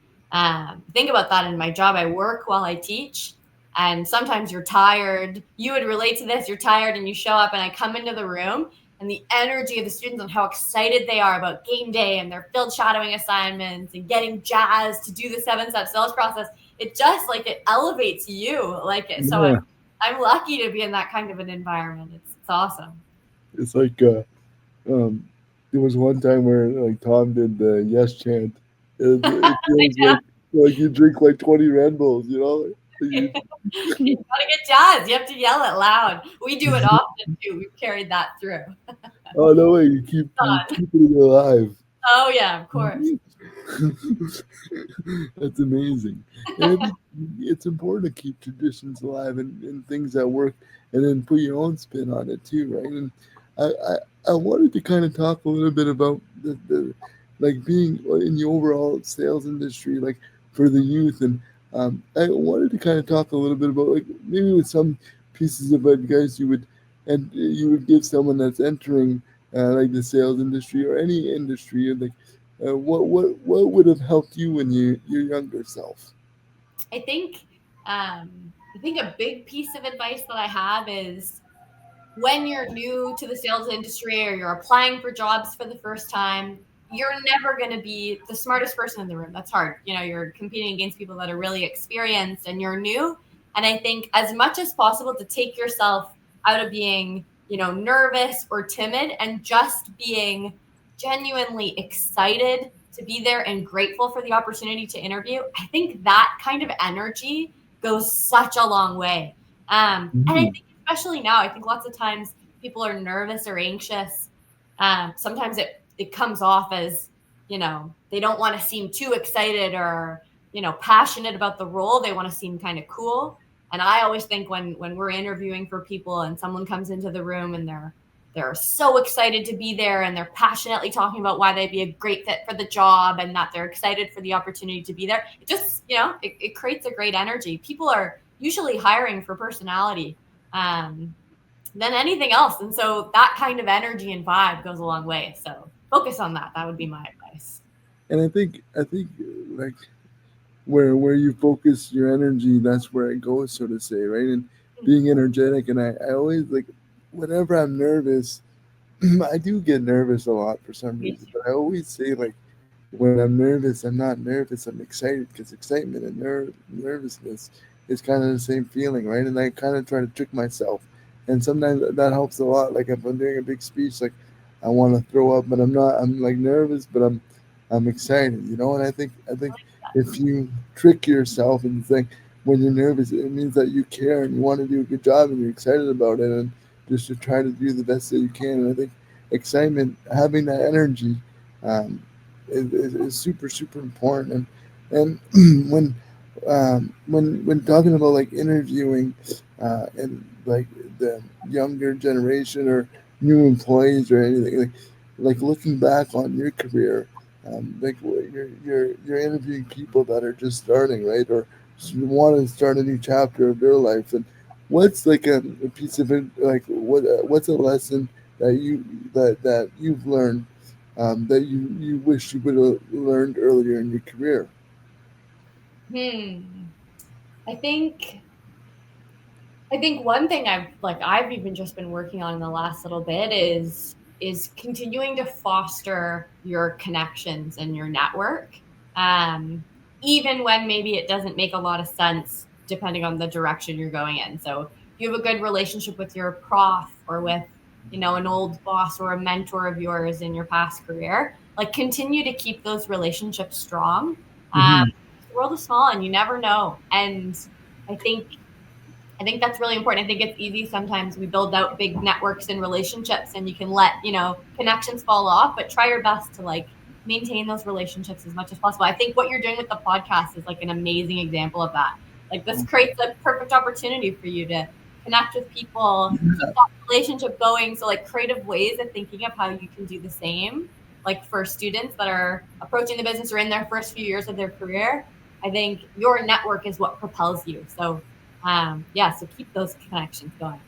Think about that in my job. I work while I teach, and sometimes you're tired. You would relate to this. You're tired, and you show up, and I come into the room, and the energy of the students and how excited they are about game day and their field shadowing assignments and getting jazzed to do the 7-step sales process. It just like it elevates you. Like it. So Yeah, I'm lucky to be in that kind of an environment. It's awesome. it's like um, there was one time where like Tom did the yes chant. It feels like you drink like 20 Red Bulls, you know. You You, gotta get jazzed. You have to yell it loud. We do it often too. We've carried that through. oh no way, you Fun. keep it alive. Oh yeah, of course. That's amazing. And I think it's important to keep traditions alive and things that work and then put your own spin on it too, right? And I wanted to kind of talk a little bit about the like being in the overall sales industry, like for the youth. And I wanted to kind of talk a little bit about like maybe with some pieces of advice you would give someone that's entering like the sales industry or any industry, like what would have helped you when your younger self? I think I think a big piece of advice that I have is when you're new to the sales industry or you're applying for jobs for the first time, you're never going to be the smartest person in the room. That's hard. You know, you're competing against people that are really experienced and you're new. And I think as much as possible to take yourself out of being, nervous or timid and just being genuinely excited to be there and grateful for the opportunity to interview. I think that kind of energy goes such a long way. And I Mhm. think especially now, I think lots of times people are nervous or anxious. Sometimes it comes off as, they don't want to seem too excited or, passionate about the role. They want to seem kind of cool. And I always think when we're interviewing for people and someone comes into the room and they're so excited to be there and they're passionately talking about why they'd be a great fit for the job and that they're excited for the opportunity to be there. It just, it creates a great energy. People are usually hiring for personality um, than anything else. And so that kind of energy and vibe goes a long way. So focus on that. That would be my advice. And I think like where you focus your energy, that's where it goes, so to say, right? And being energetic, and I always like whenever I'm nervous, I do get nervous a lot for some Me reason, too. but I always say like when I'm nervous, I'm not nervous. I'm excited because excitement and nervousness is kind of the same feeling, right? And I kind of try to trick myself, and sometimes that helps a lot. Like if I'm doing a big speech, like I want to throw up, but I'm not. I'm like nervous, but I'm excited, you know. And I think if you trick yourself and think when you're nervous, it means that you care and you want to do a good job and you're excited about it, and just to try to do the best that you can. And I think excitement, having that energy. Um, is super super important and when talking about like interviewing and like the younger generation or new employees or anything like looking back on your career like you're interviewing people that are just starting, right, or want to start a new chapter of their life, and what's like a piece of it like what's a lesson that you've learned that you wish you would have learned earlier in your career? Hmm. I think I think one thing I've even just been working on in the last little bit is continuing to foster your connections and your network, um, even when maybe it doesn't make a lot of sense depending on the direction you're going in. So if you have a good relationship with your prof or with an old boss or a mentor of yours in your past career, like continue to keep those relationships strong. Um, Hmm. the world is small and you never know, and I think I think that's really important. I think it's easy sometimes we build out big networks and relationships and you can let, connections fall off, but try your best to like maintain those relationships as much as possible. I think what you're doing with the podcast is like an amazing example of that. Like this creates a perfect opportunity for you to connect with people, keep that relationship going. So like creative ways of thinking of how you can do the same, like for students that are approaching the business or in their first few years of their career. I think your network is what propels you. So so keep those connections going.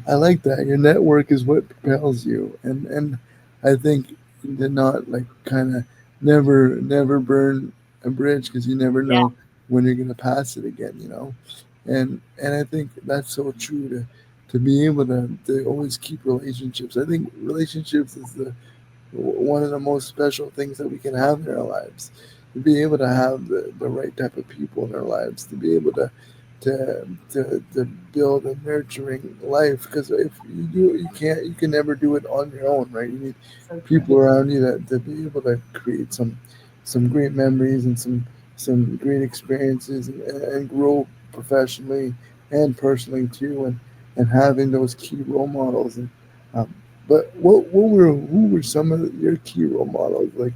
I like that. Your network is what propels you, and I think to not like kind of never burn a bridge because you never Yeah. know when you're gonna pass it again. And I think that's so true to be able to always keep relationships. I think relationships is the one of the most special things that we can have in our lives. To be able to have the right type of people in our lives, to be able to build a nurturing life. Because if you do, you can never do it on your own, right? You need So true. people around you to be able to create some great memories and some great experiences and grow professionally and personally too, and having those key role models. And um, but who were some of your key role models, like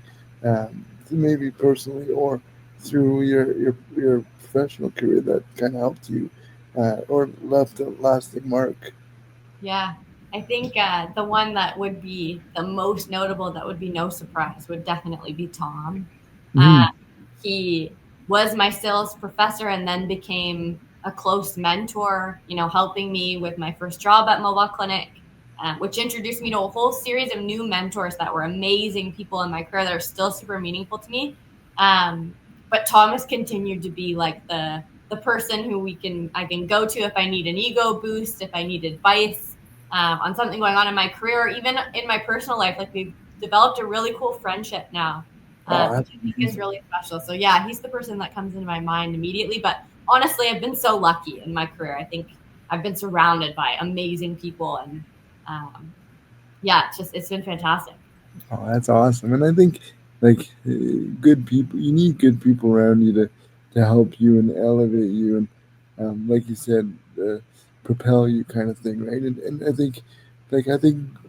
maybe personally or through your professional career that kind of helped you or left a lasting mark? Yeah. I think the one that would be the most notable, that would be no surprise, would definitely be Tom. Uh, Mhm. he was my sales professor and then became a close mentor, helping me with my first job at Mobile Clinic, which introduced me to a whole series of new mentors that were amazing people in my career that are still super meaningful to me. Um, but Thomas continued to be like the person who I can go to if I need an ego boost, if I need advice on something going on in my career, or even in my personal life. Like we've developed a really cool friendship now, Oh, which that's I think is amazing. really special. So yeah, he's the person that comes into my mind immediately. But honestly, I've been so lucky in my career. I think I've been surrounded by amazing people, and it's been fantastic. Oh, that's awesome. And I think like good people, you need good people around you to help you and elevate you and like you said, propel you kind of thing, right? And I think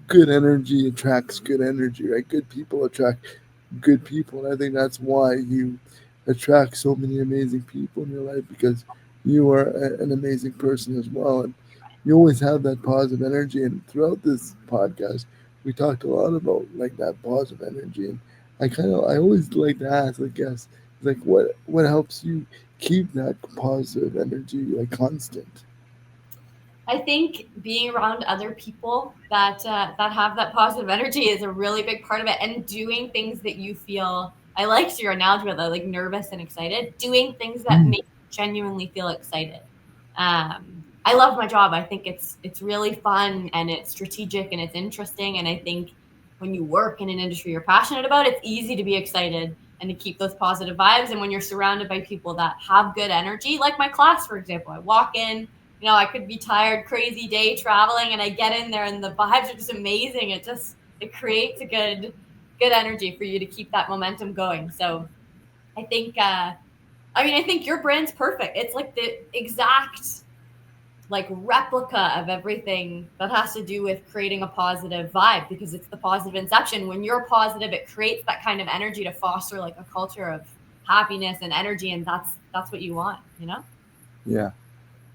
good energy attracts good energy, right? Good people attract good people, and I think that's why you attract so many amazing people in your life because you are an amazing person as well, and you always have that positive energy. And throughout this podcast, we talked a lot about like that positive energy, and I always like to ask, like, yes, like what helps you keep that positive energy like constant? I think being around other people that have that positive energy is a really big part of it, and doing things that you feel. I liked your analogy about that, like nervous and excited. Doing things that Mm. make you genuinely feel excited. I love my job. I think it's really fun and it's strategic and it's interesting. And I think when you work in an industry you're passionate about, it's easy to be excited and to keep those positive vibes. And when you're surrounded by people that have good energy, like my class, for example, I walk in, I could be tired, crazy day traveling, and I get in there and the vibes are just amazing. It creates a good energy for you to keep that momentum going. So I think I think your brand's perfect. It's like the exact like replica of everything that has to do with creating a positive vibe, because it's the positive inception. When you're positive, it creates that kind of energy to foster like a culture of happiness and energy, and that's what you want. Yeah.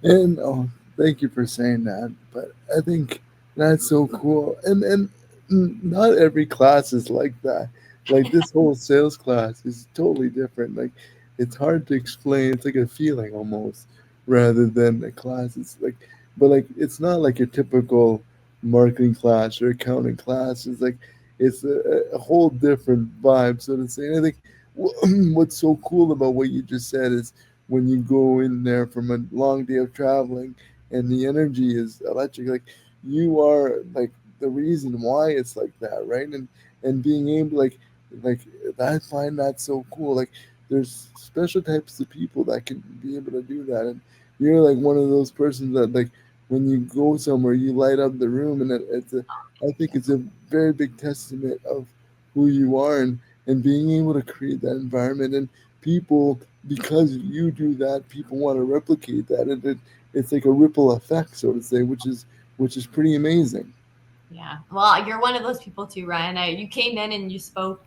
And oh, thank you for saying that. But I think that's so cool. And not every class is like that. Like this whole sales class is totally different. Like it's hard to explain. It's like a feeling almost, rather than a class. It's like, but like it's not like your typical marketing class or accounting class. It's like it's a whole different vibe, so to say. And I think what's so cool about what you just said is when you go in there from a long day of traveling and the energy is electric, like you are like the reason why it's like that, right? And being able like I find that so cool. Like there's special types of people that can be able to do that, and you're like one of those persons that like when you go somewhere you light up the room, and I think it's a very big testament of who you are, and being able to create that environment, and people, because you do that, people want to replicate that, and it's like a ripple effect, so to say, which is pretty amazing. Yeah. Well, you're one of those people too, Ryan. You came in and you spoke.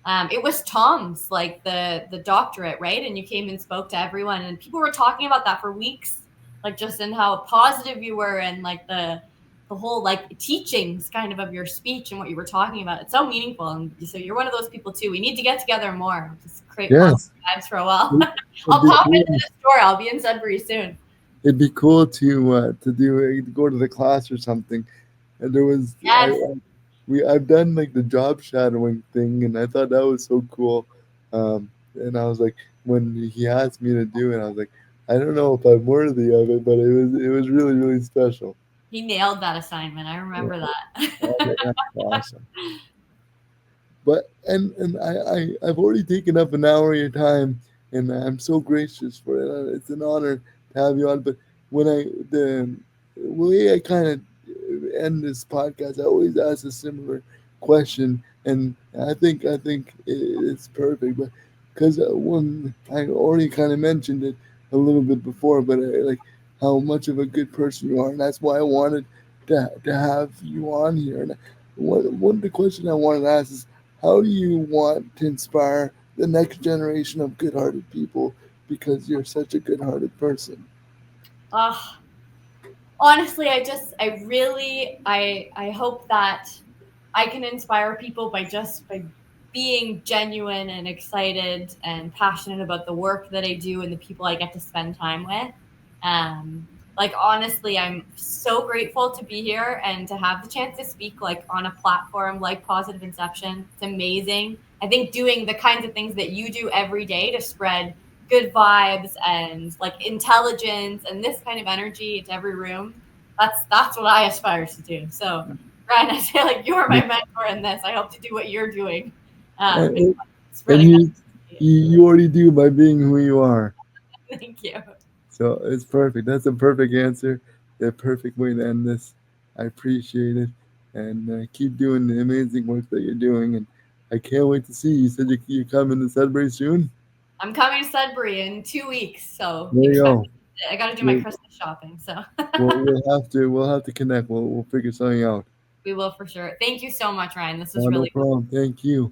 It was Tom's, like the doctorate, right? And you came and spoke to everyone, and people were talking about that for weeks. like just in how positive you were, and like the whole like teachings kind of your speech and what you were talking about. It's so meaningful, and so you're one of those people too. We need to get together more, just create positive Yes, vibes for a while. it'd I'll be pop into cool. the store. I'll be in Sudbury soon. It'd be cool to go to the class or something. And there was Yes. I've done like the job shadowing thing, and I thought that was so cool. And I was like, when he asked me to do it, I was like, I don't know if I'm worthy of it, but it was really really special. He nailed that assignment. I Yeah, remember that's that. awesome. But and I've already taken up an hour of your time, and I'm so gracious for it. It's an honor to have you on. But when the way I kind of end this podcast, I always ask a similar question, and I think it's perfect. But because when I already kind of mentioned it a little bit before, but like how much of a good person you are, and that's why I wanted to have you on here. And one of the questions I wanted to ask is, how do you want to inspire the next generation of good-hearted people because you're such a good-hearted person? Oh, honestly, I hope that I can inspire people by being genuine and excited and passionate about the work that I do and the people I get to spend time with. Like honestly, I'm so grateful to be here and to have the chance to speak like on a platform like Positive Inception. It's amazing. I think doing the kinds of things that you do every day to spread good vibes and like intelligence and this kind of energy to every room. That's what I aspire to do. So Ryan, I feel like you're my mentor in this. I hope to do what you're doing. And, It's and really nice to see you already do by being who you are. you. Thank you. So it's perfect. That's a perfect answer. The perfect way to end this. I appreciate it, and keep doing the amazing work that you're doing. And I can't wait to see you. You said you're coming to Sudbury soon. I'm coming to Sudbury in 2 weeks, so There you expect go. me. I got to do my We'll, Christmas shopping, so we'll have to connect. We'll figure something out. we will for sure. Thank you so much, Ryan. This was No really problem. Thank you.